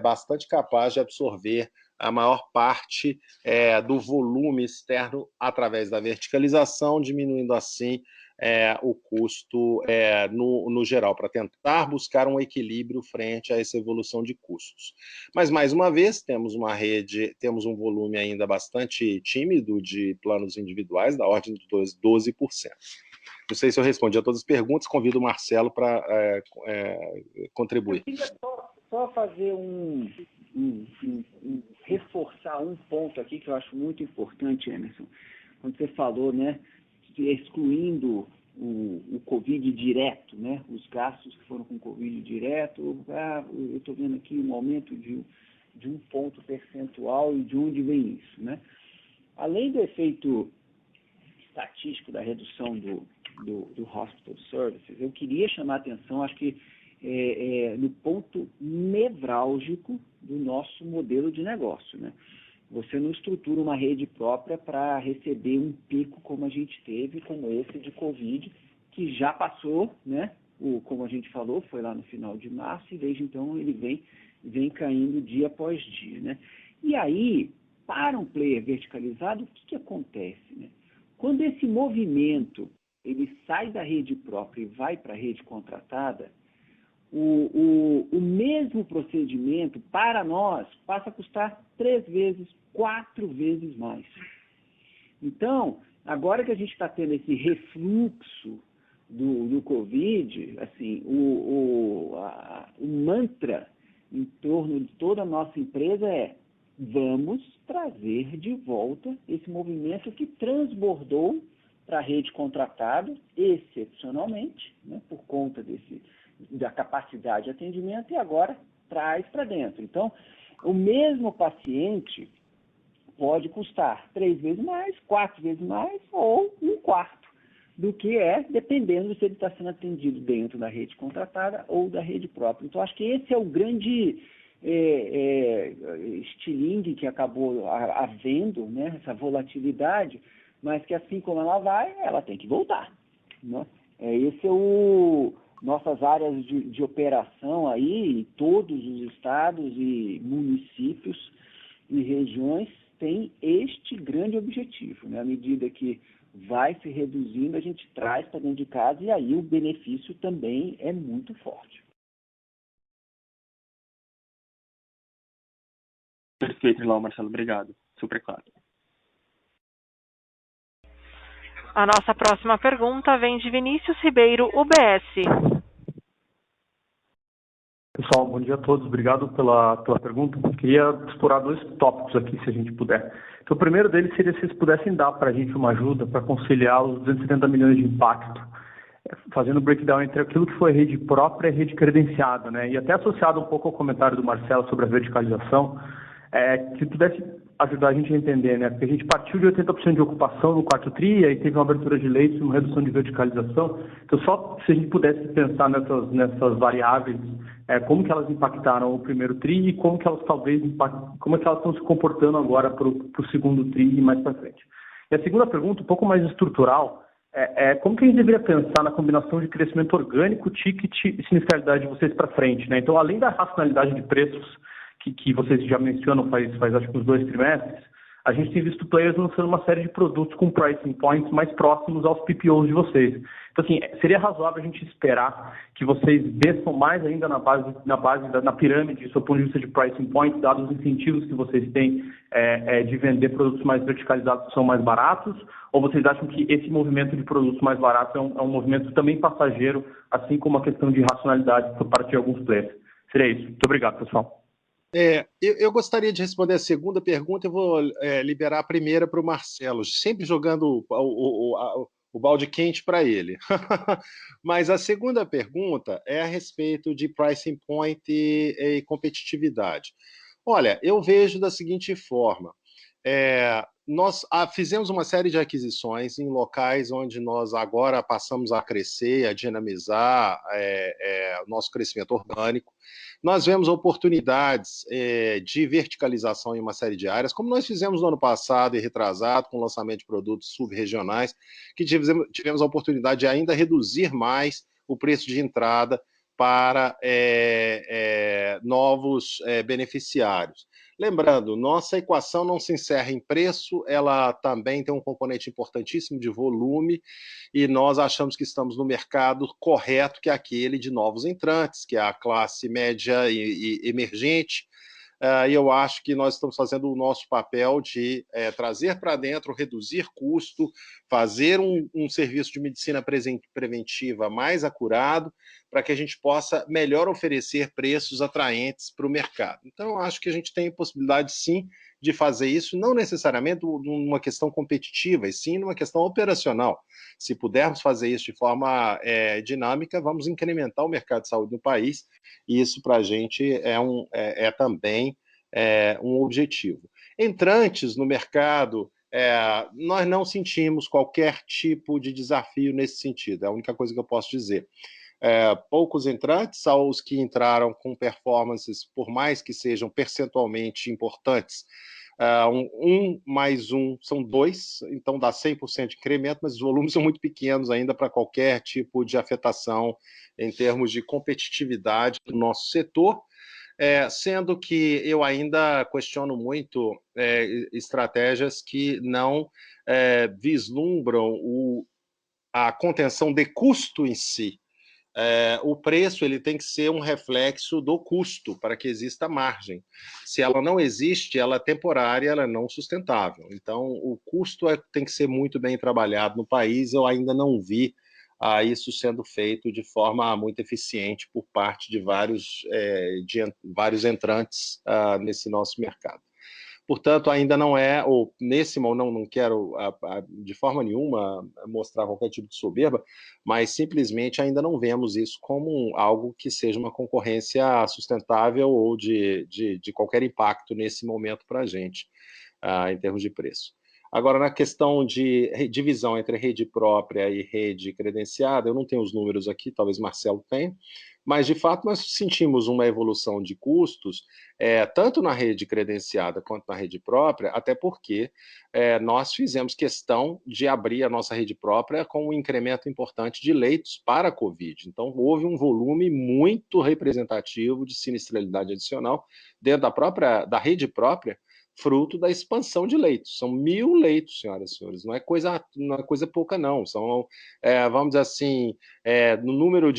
bastante capaz de absorver a maior parte do volume externo através da verticalização, diminuindo assim o custo no geral, para tentar buscar um equilíbrio frente a essa evolução de custos. Mas, mais uma vez, temos uma rede, temos um volume ainda bastante tímido de planos individuais, da ordem de 12%. Não sei se eu respondi a todas as perguntas, convido o Marcelo para contribuir. Eu queria só fazer reforçar um ponto aqui que eu acho muito importante, Emerson. Quando você falou, né, excluindo o Covid direto, né, os gastos que foram com Covid direto, eu estou vendo aqui um aumento de 1 ponto percentual, e de onde vem isso, né? Além do efeito estatístico da redução do Hospital Services, eu queria chamar a atenção, acho que no ponto nevrálgico do nosso modelo de negócio, né? Você não estrutura uma rede própria para receber um pico como a gente teve, como esse de Covid, que já passou, né? Como a gente falou, foi lá no final de março, e desde então ele vem caindo dia após dia, né? E aí, para um player verticalizado, o que acontece, né? Quando esse movimento ele sai da rede própria e vai para a rede contratada, o mesmo procedimento, para nós, passa a custar 3 vezes, 4 vezes mais. Então, agora que a gente está tendo esse refluxo do Covid, assim, o mantra em torno de toda a nossa empresa é: vamos trazer de volta esse movimento que transbordou para a rede contratada, excepcionalmente, né, por conta da capacidade de atendimento e agora traz para dentro. Então, o mesmo paciente pode custar 3 vezes mais, 4 vezes mais ou 1/4 do que dependendo se ele está sendo atendido dentro da rede contratada ou da rede própria. Então, acho que esse é o grande estilingue que acabou havendo, né, essa volatilidade, mas que assim como ela vai, ela tem que voltar, né? Esse é nossas áreas de operação aí, todos os estados e municípios e regiões têm este grande objetivo, né? À medida que vai se reduzindo, a gente traz para dentro de casa e aí o benefício também é muito forte. Perfeito, Irlau, Marcelo, obrigado. Super claro. A nossa próxima pergunta vem de Vinícius Ribeiro, UBS. Pessoal, bom dia a todos. Obrigado pela pergunta. Queria explorar 2 tópicos aqui, se a gente puder. Então, o primeiro deles seria se vocês pudessem dar para a gente uma ajuda para conciliar os 270 milhões de impacto, fazendo um breakdown entre aquilo que foi rede própria e rede credenciada, né? E até associado um pouco ao comentário do Marcelo sobre a verticalização, que pudesse ajudar a gente a entender, né? Porque a gente partiu de 80% de ocupação no quarto TRI, aí teve uma abertura de leitos, uma redução de verticalização. Então, só se a gente pudesse pensar nessas variáveis, como que elas impactaram o primeiro TRI e como que elas como é que elas estão se comportando agora para o segundo TRI e mais para frente. E a segunda pergunta, um pouco mais estrutural, como que a gente deveria pensar na combinação de crescimento orgânico, ticket e sinistralidade de vocês para frente, né? Então, além da racionalidade de preços que vocês já mencionam faz acho que uns 2 trimestres, a gente tem visto players lançando uma série de produtos com pricing points mais próximos aos PPOs de vocês. Então, assim, seria razoável a gente esperar que vocês desçam mais ainda na pirâmide, do seu ponto de vista de pricing points, dados os incentivos que vocês têm de vender produtos mais verticalizados que são mais baratos, ou vocês acham que esse movimento de produtos mais baratos é um movimento também passageiro, assim como a questão de racionalidade por parte de alguns players? Seria isso. Muito obrigado, pessoal. Eu gostaria de responder a segunda pergunta, eu vou liberar a primeira para o Marcelo, sempre jogando o balde quente para ele. Mas a segunda pergunta é a respeito de pricing point e competitividade. Olha, eu vejo da seguinte forma, nós fizemos uma série de aquisições em locais onde nós agora passamos a crescer, a dinamizar o nosso crescimento orgânico. Nós vemos oportunidades de verticalização em uma série de áreas, como nós fizemos no ano passado e retrasado, com o lançamento de produtos subregionais, que tivemos a oportunidade de ainda reduzir mais o preço de entrada para novos beneficiários. Lembrando, nossa equação não se encerra em preço, ela também tem um componente importantíssimo de volume, e nós achamos que estamos no mercado correto, que é aquele de novos entrantes, que é a classe média e emergente. E eu acho que nós estamos fazendo o nosso papel de trazer para dentro, reduzir custo, fazer um serviço de medicina preventiva mais acurado, para que a gente possa melhor oferecer preços atraentes para o mercado. Então, eu acho que a gente tem possibilidade, sim, de fazer isso, não necessariamente numa questão competitiva, e sim numa questão operacional. Se pudermos fazer isso de forma dinâmica, vamos incrementar o mercado de saúde no país, e isso para a gente é também um objetivo. Entrantes no mercado, nós não sentimos qualquer tipo de desafio nesse sentido, é a única coisa que eu posso dizer. Poucos entrantes, aos que entraram com performances, por mais que sejam percentualmente importantes, 1 mais 1 são 2, então dá 100% de incremento, mas os volumes são muito pequenos ainda para qualquer tipo de afetação em termos de competitividade do nosso setor, sendo que eu ainda questiono muito estratégias que não vislumbram a contenção de custo em si. O preço ele tem que ser um reflexo do custo para que exista margem. Se ela não existe, ela é temporária, ela é não sustentável. Então, o custo tem que ser muito bem trabalhado no país. Eu ainda não vi isso sendo feito de forma muito eficiente por parte de vários entrantes nesse nosso mercado. Portanto, ainda não é, ou nesse momento, não quero de forma nenhuma mostrar qualquer tipo de soberba, mas simplesmente ainda não vemos isso como algo que seja uma concorrência sustentável ou de qualquer impacto nesse momento para a gente, em termos de preço. Agora, na questão de divisão entre rede própria e rede credenciada, eu não tenho os números aqui, talvez Marcelo tenha, mas, de fato, nós sentimos uma evolução de custos, tanto na rede credenciada quanto na rede própria, até porque nós fizemos questão de abrir a nossa rede própria com um incremento importante de leitos para a Covid. Então, houve um volume muito representativo de sinistralidade adicional dentro da rede própria, fruto da expansão de leitos. São 1.000 leitos, senhoras e senhores, não é coisa pouca, não. São, vamos dizer assim, no número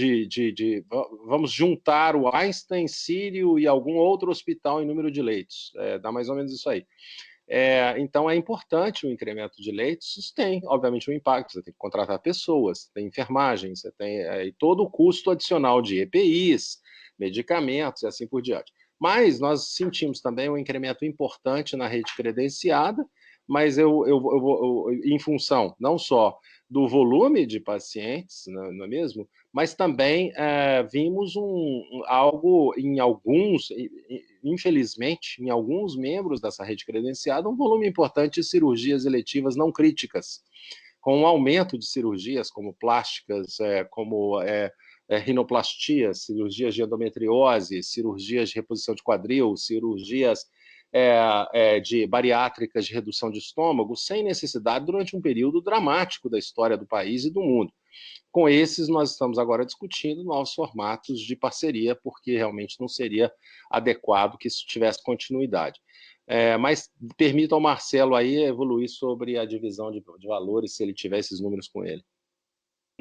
vamos juntar o Einstein, Sírio e algum outro hospital em número de leitos. Dá mais ou menos isso aí. Então, é importante o incremento de leitos. Isso tem, obviamente, um impacto. Você tem que contratar pessoas, tem enfermagem, você tem e todo o custo adicional de EPIs, medicamentos e assim por diante. Mas nós sentimos também um incremento importante na rede credenciada, mas em função não só do volume de pacientes, não é mesmo? Mas também vimos algo em alguns, infelizmente, em alguns membros dessa rede credenciada, um volume importante de cirurgias eletivas não críticas, com um aumento de cirurgias como plásticas, como rinoplastia, cirurgias de endometriose, cirurgias de reposição de quadril, cirurgias de bariátricas de redução de estômago, sem necessidade, durante um período dramático da história do país e do mundo. Com esses, nós estamos agora discutindo novos formatos de parceria, porque realmente não seria adequado que isso tivesse continuidade. Mas permita ao Marcelo aí evoluir sobre a divisão de valores, se ele tiver esses números com ele.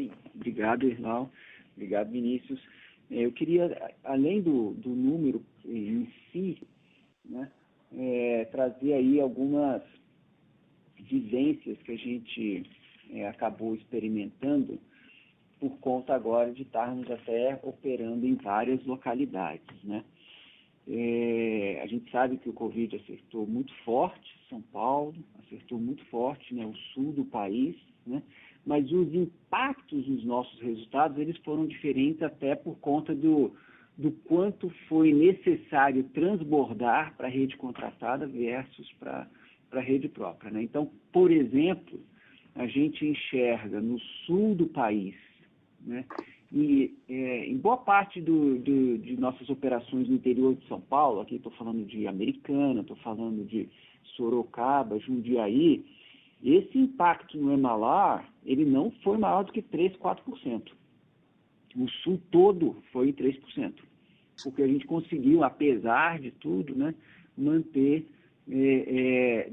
Sim, obrigado, Irlau. Obrigado, Vinícius. Eu queria, além do número em si, né, trazer aí algumas vivências que a gente acabou experimentando por conta agora de estarmos até operando em várias localidades, né? A gente sabe que o Covid acertou muito forte São Paulo, acertou muito forte, né, o sul do país, né? Mas os impactos nos nossos resultados, eles foram diferentes até por conta do quanto foi necessário transbordar para a rede contratada versus para a rede própria, né? Então, por exemplo, a gente enxerga no sul do país, né, e em boa parte de nossas operações no interior de São Paulo, aqui estou falando de Americana, estou falando de Sorocaba, Jundiaí, esse impacto no EMALAR, ele não foi maior do que 3%, 4%. O sul todo foi 3%, porque a gente conseguiu, apesar de tudo, né, manter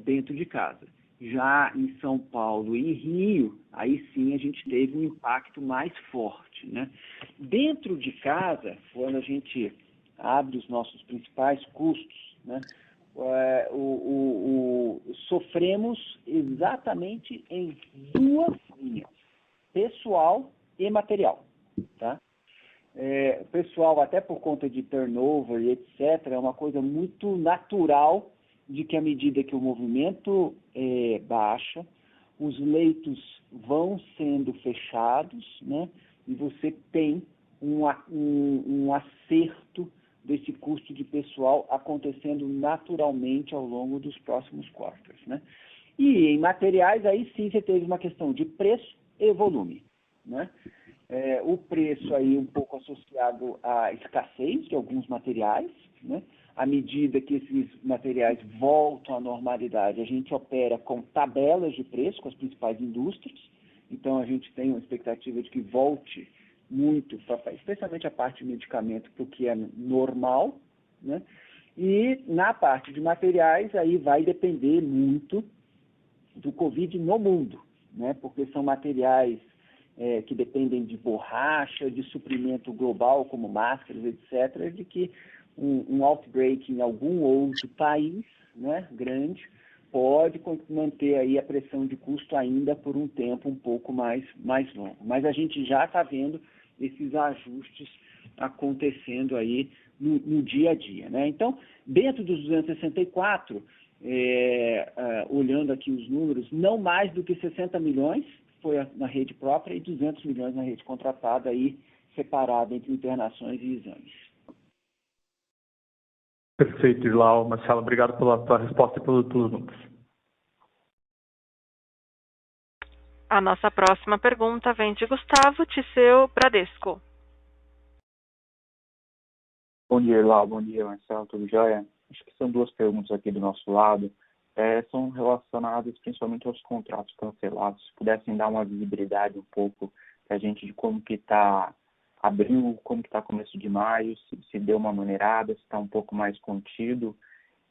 dentro de casa. Já em São Paulo e Rio, aí sim a gente teve um impacto mais forte, né? Dentro de casa, quando a gente abre os nossos principais custos, né, sofremos exatamente em duas linhas, pessoal e material, tá? Pessoal, até por conta de turnover e etc., é uma coisa muito natural de que à medida que o movimento baixa, os leitos vão sendo fechados, né? E você tem um acerto desse custo de pessoal acontecendo naturalmente ao longo dos próximos quartos, né? E em materiais, aí sim você teve uma questão de preço e volume, né? O preço aí um pouco associado à escassez de alguns materiais, né? À medida que esses materiais voltam à normalidade, a gente opera com tabelas de preço com as principais indústrias, então a gente tem uma expectativa de que volte muito, especialmente a parte de medicamento, para o que é normal, né? E na parte de materiais, aí vai depender muito do Covid no mundo, né? Porque são materiais que dependem de borracha, de suprimento global, como máscaras, etc., de que um outbreak em algum outro país, né, grande, pode manter aí a pressão de custo ainda por um tempo um pouco mais longo. Mas a gente já está vendo esses ajustes acontecendo aí no dia a dia, né? Então, dentro dos 264, olhando aqui os números, não mais do que 60 milhões foi na rede própria e 200 milhões na rede contratada, aí separada entre internações e exames. Perfeito, Irlau. Marcelo, obrigado pela resposta e pelos números. A nossa próxima pergunta vem de Gustavo Tisseu, Bradesco. Bom dia, Irlau. Bom dia, Marcelo. Tudo jóia? Acho que são duas perguntas aqui do nosso lado. São relacionadas principalmente aos contratos cancelados. Se pudessem dar uma visibilidade um pouco para a gente de como que está abril, como que está começo de maio, se deu uma maneirada, se está um pouco mais contido.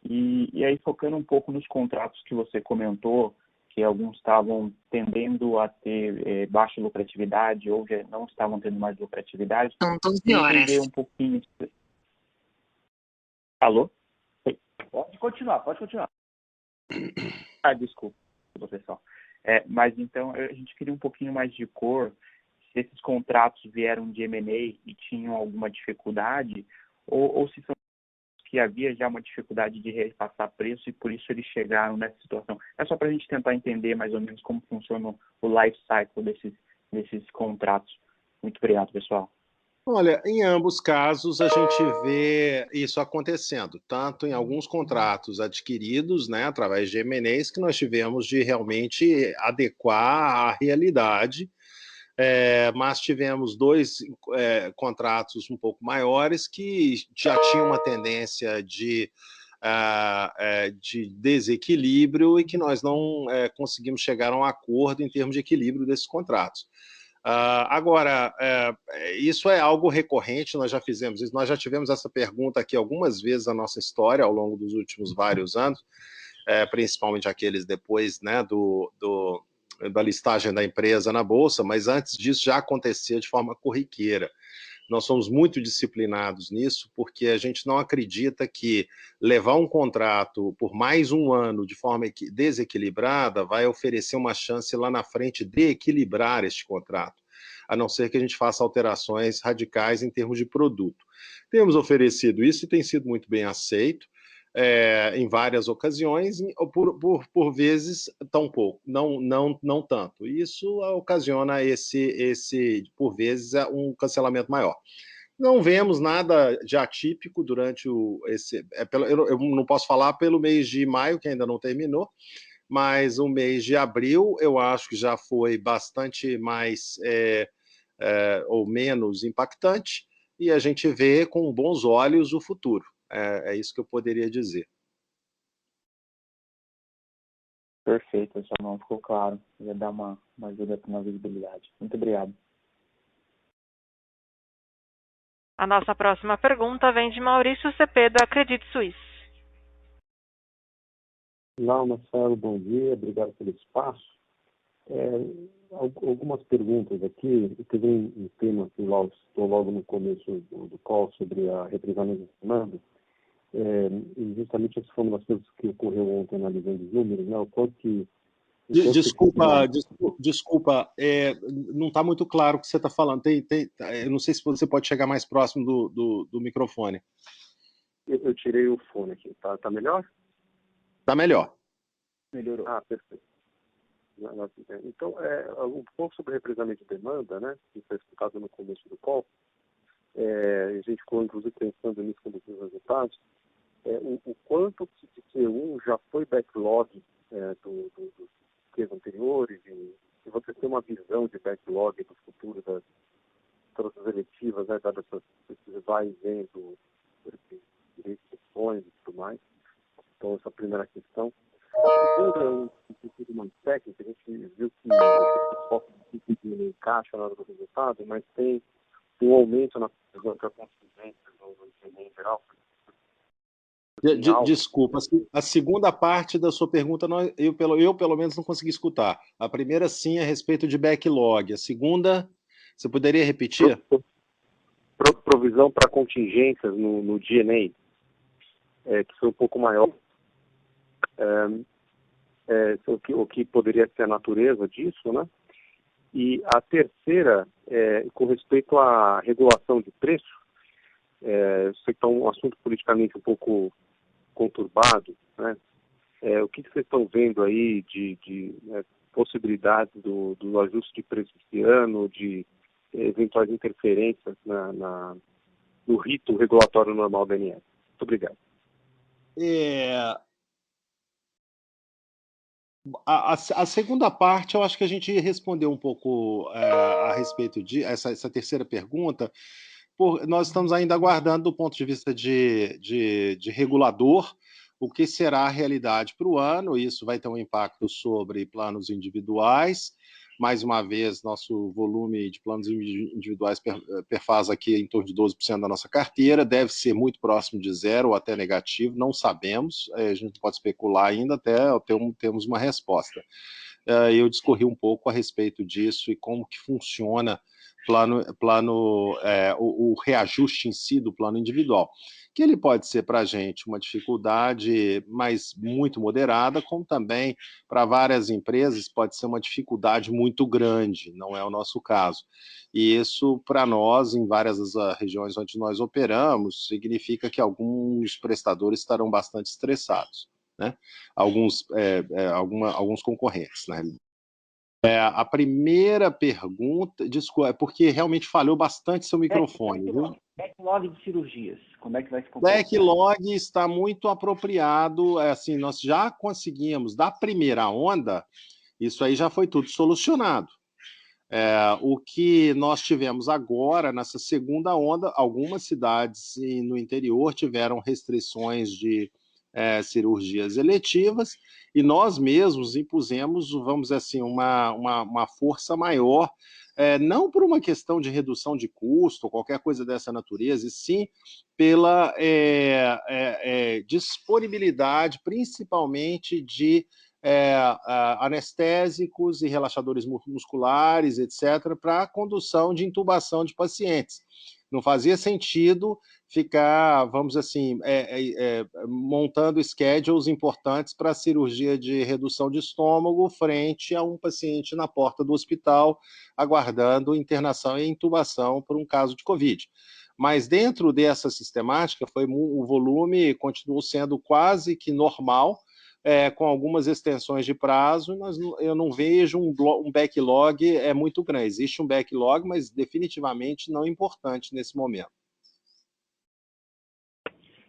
E aí, focando um pouco nos contratos que você comentou, que alguns estavam tendendo a ter baixa lucratividade ou já não estavam tendo mais lucratividade. São 12 horas. Entender um pouquinho. Alô? Pode continuar. Desculpa, pessoal. Mas então, a gente queria um pouquinho mais de cor, se esses contratos vieram de M&A e tinham alguma dificuldade, ou se são que havia já uma dificuldade de repassar preço e por isso eles chegaram nessa situação. É só para a gente tentar entender mais ou menos como funciona o life cycle desses contratos. Muito obrigado, pessoal. Olha, em ambos casos a gente vê isso acontecendo, tanto em alguns contratos adquiridos, né, através de M&As, que nós tivemos de realmente adequar à realidade, mas tivemos dois contratos um pouco maiores que já tinham uma tendência de desequilíbrio e que nós não conseguimos chegar a um acordo em termos de equilíbrio desses contratos. Agora, isso é algo recorrente, nós já fizemos isso, nós já tivemos essa pergunta aqui algumas vezes na nossa história, ao longo dos últimos vários anos, principalmente aqueles depois, né, da listagem da empresa na Bolsa, mas antes disso já acontecia de forma corriqueira. Nós somos muito disciplinados nisso, porque a gente não acredita que levar um contrato por mais um ano de forma desequilibrada vai oferecer uma chance lá na frente de equilibrar este contrato, a não ser que a gente faça alterações radicais em termos de produto. Temos oferecido isso e tem sido muito bem aceito, em várias ocasiões, por vezes tão pouco, não tanto. Isso ocasiona por vezes, um cancelamento maior. Não vemos nada de atípico durante eu não posso falar pelo mês de maio, que ainda não terminou, mas o mês de abril eu acho que já foi bastante mais ou menos impactante, e a gente vê com bons olhos o futuro. É isso que eu poderia dizer. Perfeito, só não ficou claro. Ia dar uma ajuda na visibilidade. Muito obrigado. A nossa próxima pergunta vem de Maurício Cepeda, Credit Suisse. Olá, Marcelo, bom dia, obrigado pelo espaço. Algumas perguntas aqui. Teve um tema que estou logo no começo do call sobre a represamento de demanda. E justamente essa foi uma das coisas que ocorreu ontem analisando os números, né? O quanto que... Desculpa, não está muito claro o que você está falando. Eu não sei se você pode chegar mais próximo do microfone. Eu tirei o fone aqui, tá melhor? Está melhor. Melhorou. Perfeito. Então, um pouco sobre represamento de demanda, né? Que foi explicado no começo do call. A gente ficou, inclusive, pensando nisso quando viu os resultados. O quanto de Q1 já foi backlog dos Qs anteriores, e se você tem uma visão de backlog do futuro das troças eletivas, né, dadas esses vai e vem do direitos de ações e tudo mais. Então, essa é a primeira questão. A segunda é um sentido mais técnico. A gente viu que o foco de caixa na hora do resultado, mas tem um aumento na contingência no em geral. Desculpa, a segunda parte da sua pergunta eu pelo menos não consegui escutar. A primeira sim é a respeito de backlog. A segunda, você poderia repetir? Provisão para contingências no G&A, que foi um pouco maior. O que poderia ser a natureza disso, né? E a terceira, com respeito à regulação de preço, eu sei que é um assunto politicamente um pouco conturbado, né? O que vocês estão vendo aí de possibilidades do ajuste de preço esse ano, de eventuais interferências no rito regulatório normal da ANS? Muito obrigado. A segunda parte, eu acho que a gente respondeu um pouco a respeito de essa terceira pergunta. Nós estamos ainda aguardando, do ponto de vista de regulador, o que será a realidade para o ano. Isso vai ter um impacto sobre planos individuais. Mais uma vez, nosso volume de planos individuais perfaz aqui em torno de 12% da nossa carteira, deve ser muito próximo de zero ou até negativo, não sabemos, a gente pode especular ainda até termos uma resposta. Eu discorri um pouco a respeito disso e como que funciona o reajuste em si do plano individual, que ele pode ser para a gente uma dificuldade, mas muito moderada, como também para várias empresas pode ser uma dificuldade muito grande, não é o nosso caso. E isso, para nós, em várias das regiões onde nós operamos, significa que alguns prestadores estarão bastante estressados, né? Alguns concorrentes, na realidade. A primeira pergunta, desculpa, é porque realmente falhou bastante seu microfone, viu? Backlog de cirurgias, como é que vai se comportar? Backlog está muito apropriado, assim, nós já conseguimos, da primeira onda, isso aí já foi tudo solucionado. O que nós tivemos agora, nessa segunda onda, algumas cidades no interior tiveram restrições de cirurgias eletivas, e nós mesmos impusemos, vamos dizer assim, uma força maior, não por uma questão de redução de custo ou qualquer coisa dessa natureza, e sim pela disponibilidade, principalmente de anestésicos e relaxadores musculares, etc., para a condução de intubação de pacientes. Não fazia sentido ficar, vamos dizer assim, montando schedules importantes para a cirurgia de redução de estômago frente a um paciente na porta do hospital, aguardando internação e intubação por um caso de Covid. Mas dentro dessa sistemática, o volume continuou sendo quase que normal, com algumas extensões de prazo, eu não vejo um backlog muito grande. Existe um backlog, mas definitivamente não importante nesse momento.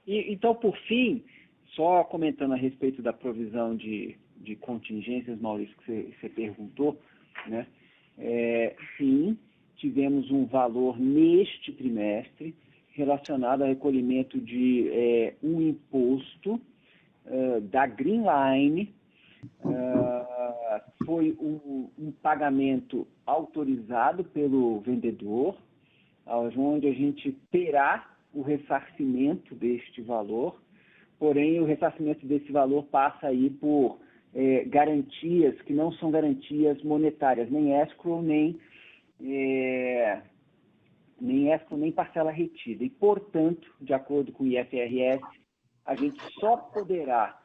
Então, por fim, só comentando a respeito da provisão de contingências, Maurício, que você perguntou, né? Sim, tivemos um valor neste trimestre relacionado ao recolhimento de um imposto da Green Line. Foi um pagamento autorizado pelo vendedor, onde a gente terá o ressarcimento deste valor, porém o ressarcimento desse valor passa aí por garantias que não são garantias monetárias, nem escrow, nem parcela retida. E, portanto, de acordo com o IFRS, a gente só poderá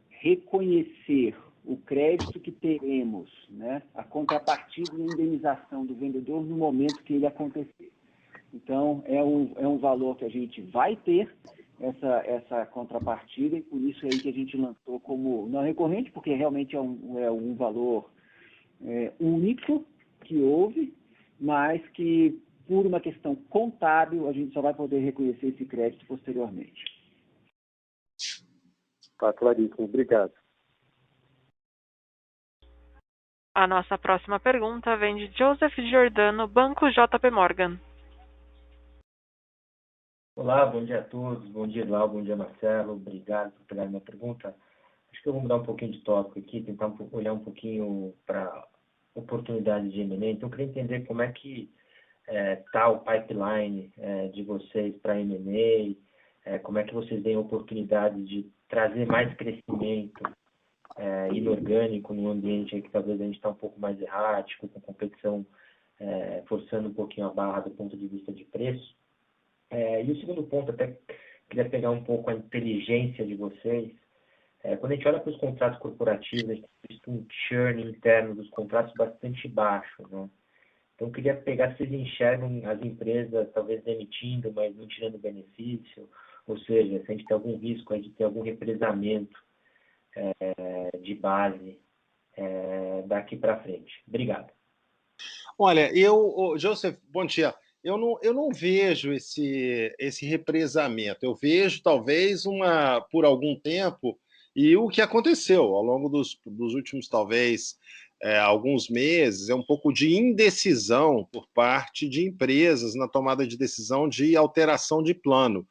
reconhecer o crédito que teremos, né, a contrapartida e a indenização do vendedor no momento que ele acontecer. Então, é um valor que a gente vai ter, essa contrapartida, e por isso aí que a gente lançou como não recorrente, porque realmente é um valor único que houve, mas que, por uma questão contábil, a gente só vai poder reconhecer esse crédito posteriormente. Está claríssimo. Obrigado. A nossa próxima pergunta vem de Joseph Giordano, Banco JP Morgan. Olá, bom dia a todos. Bom dia, Lau. Bom dia, Marcelo. Obrigado por pegar minha pergunta. Acho que eu vou mudar um pouquinho de tópico aqui, tentar olhar um pouquinho para oportunidades de M&A. Então, eu queria entender como é que está o pipeline de vocês para M&A, como é que vocês veem a oportunidade de trazer mais crescimento inorgânico num ambiente aí que talvez a gente está um pouco mais errático, com competição forçando um pouquinho a barra do ponto de vista de preço. E o segundo ponto, até queria pegar um pouco a inteligência de vocês. Quando a gente olha para os contratos corporativos, a gente tem visto um churn interno dos contratos bastante baixo, né? Então, eu queria pegar se vocês enxergam as empresas talvez demitindo, mas não tirando benefício, Ou seja, se a gente tem algum risco de ter algum represamento de base daqui para frente. Obrigado. Olha, Joseph, bom dia. Eu não vejo esse represamento. Eu vejo, talvez, por algum tempo, e o que aconteceu ao longo dos últimos, talvez, alguns meses, é um pouco de indecisão por parte de empresas na tomada de decisão de alteração de plano.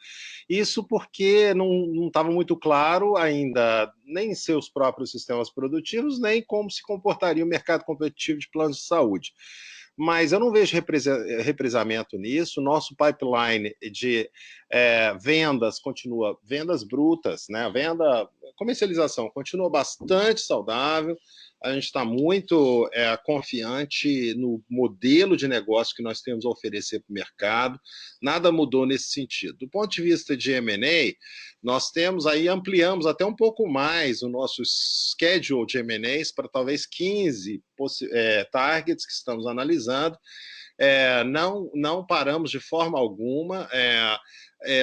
Isso porque não estava muito claro ainda nem seus próprios sistemas produtivos, nem como se comportaria o mercado competitivo de planos de saúde. Mas eu não vejo represamento nisso. Nosso pipeline de vendas continua, vendas brutas, né? Comercialização continua bastante saudável. A gente está muito confiante no modelo de negócio que nós temos a oferecer para o mercado. Nada mudou nesse sentido. Do ponto de vista de M&A, nós temos aí, ampliamos até um pouco mais o nosso schedule de M&As para talvez 15 targets que estamos analisando. Não paramos de forma alguma.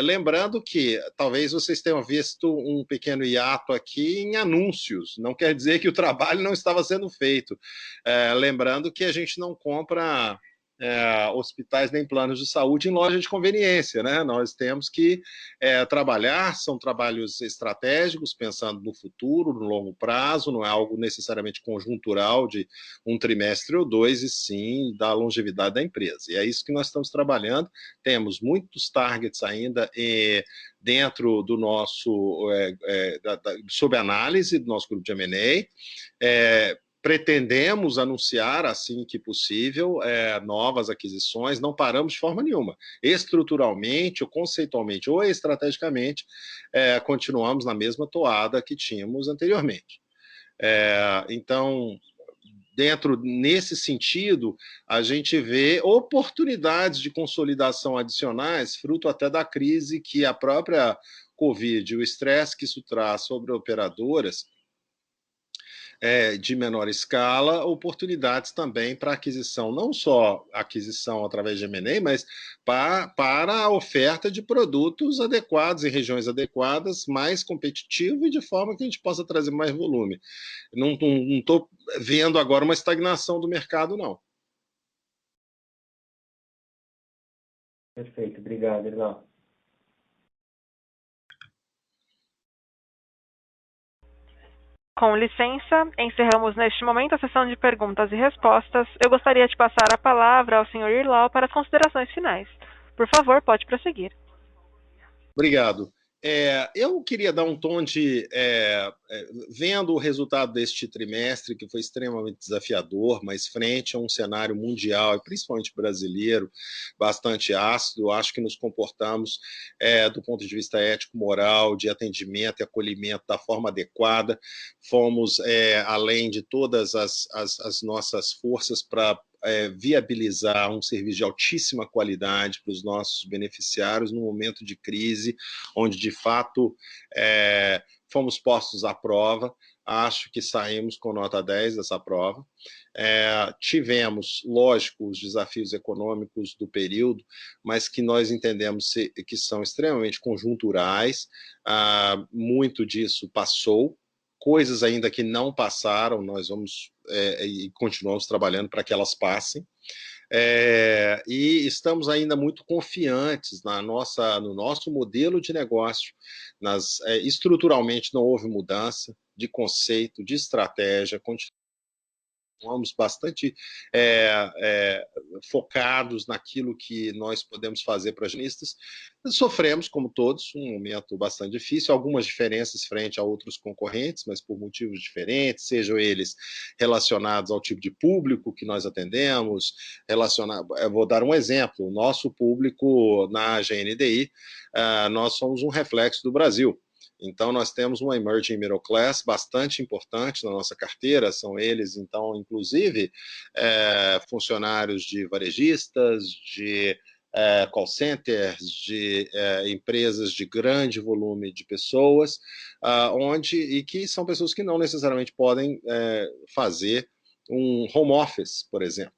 Lembrando que talvez vocês tenham visto um pequeno hiato aqui em anúncios, não quer dizer que o trabalho não estava sendo feito. Lembrando que a gente não compra hospitais nem planos de saúde em loja de conveniência, né? Nós temos que trabalhar, são trabalhos estratégicos, pensando no futuro, no longo prazo, não é algo necessariamente conjuntural de um trimestre ou dois, e sim da longevidade da empresa. E é isso que nós estamos trabalhando. Temos muitos targets ainda dentro do nosso, sob análise do nosso grupo de M&A. Pretendemos anunciar, assim que possível, novas aquisições, não paramos de forma nenhuma. Estruturalmente, ou conceitualmente, ou estrategicamente, continuamos na mesma toada que tínhamos anteriormente. Então, nesse sentido, a gente vê oportunidades de consolidação adicionais, fruto até da crise que a própria Covid, o estresse que isso traz sobre operadoras, de menor escala, oportunidades também para aquisição, não só aquisição através de M&A, mas para a oferta de produtos adequados, em regiões adequadas, mais competitivo e de forma que a gente possa trazer mais volume. Não estou vendo agora uma estagnação do mercado, não. Perfeito, obrigado, Irlau. Com licença, encerramos neste momento a sessão de perguntas e respostas. Eu gostaria de passar a palavra ao Sr. Irlau para as considerações finais. Por favor, pode prosseguir. Obrigado. Eu queria dar um tom de... vendo o resultado deste trimestre, que foi extremamente desafiador, mas frente a um cenário mundial, e principalmente brasileiro, bastante ácido, acho que nos comportamos do ponto de vista ético, moral, de atendimento e acolhimento da forma adequada. Fomos além de todas as nossas forças para viabilizar um serviço de altíssima qualidade para os nossos beneficiários no momento de crise, onde, de fato, fomos postos à prova. Acho que saímos com nota 10 dessa prova. Tivemos, lógico, os desafios econômicos do período, mas que nós entendemos que são extremamente conjunturais. Muito disso passou, coisas ainda que não passaram, nós vamos e continuamos trabalhando para que elas passem. E estamos ainda muito confiantes no nosso modelo de negócio. Estruturalmente não houve mudança de conceito, de estratégia, continuamos bastante focados naquilo que nós podemos fazer para acionistas. Sofremos, como todos, um momento bastante difícil, algumas diferenças frente a outros concorrentes, mas por motivos diferentes, sejam eles relacionados ao tipo de público que nós atendemos, vou dar um exemplo, o nosso público na GNDI, nós somos um reflexo do Brasil. Então, nós temos uma emerging middle class bastante importante na nossa carteira, são eles, então, inclusive, funcionários de varejistas, de call centers, de empresas de grande volume de pessoas, e que são pessoas que não necessariamente podem fazer um home office, por exemplo.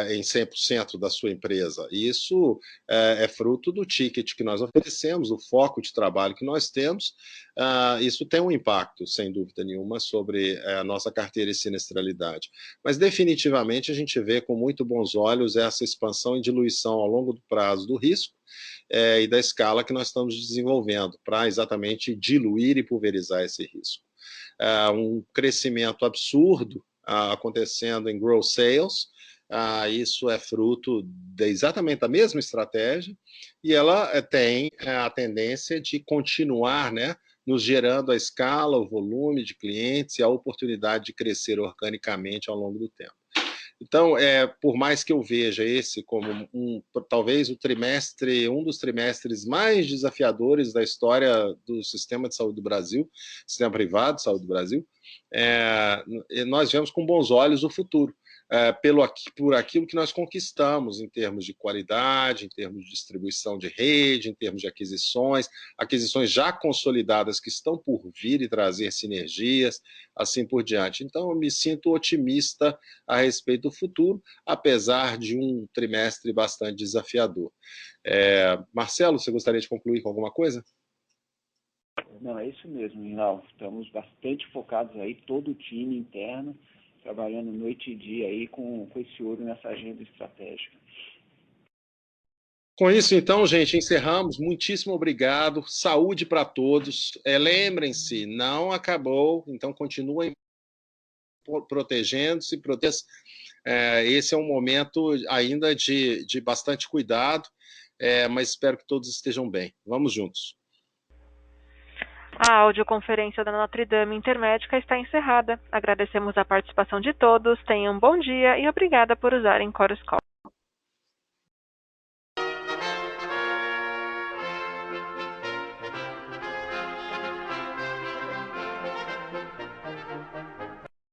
em 100% da sua empresa. Isso é fruto do ticket que nós oferecemos, do foco de trabalho que nós temos. Isso tem um impacto, sem dúvida nenhuma, sobre a nossa carteira e sinistralidade. Mas, definitivamente, a gente vê com muito bons olhos essa expansão e diluição ao longo do prazo do risco e da escala que nós estamos desenvolvendo para exatamente diluir e pulverizar esse risco. Um crescimento absurdo acontecendo em gross sales, isso é fruto exatamente da mesma estratégia, e ela tem a tendência de continuar, né, nos gerando a escala, o volume de clientes e a oportunidade de crescer organicamente ao longo do tempo. Então, por mais que eu veja esse como talvez um dos trimestres mais desafiadores da história do sistema de saúde do Brasil, sistema privado de saúde do Brasil, nós vemos com bons olhos o futuro, por aquilo que nós conquistamos em termos de qualidade, em termos de distribuição de rede, em termos de aquisições já consolidadas que estão por vir e trazer sinergias, assim por diante. Então, eu me sinto otimista a respeito do futuro, apesar de um trimestre bastante desafiador. Marcelo, você gostaria de concluir com alguma coisa? Não, é isso mesmo, Rinaldo. Estamos bastante focados aí, todo o time interno, trabalhando noite e dia aí com esse olho nessa agenda estratégica. Com isso, então, gente, encerramos. Muitíssimo obrigado. Saúde para todos. Lembrem-se, não acabou, então continuem protegendo-se. Esse é um momento ainda de bastante cuidado, mas espero que todos estejam bem. Vamos juntos. A audioconferência da Notre Dame Intermédica está encerrada. Agradecemos a participação de todos, tenham um bom dia e obrigada por usarem Chorus Call.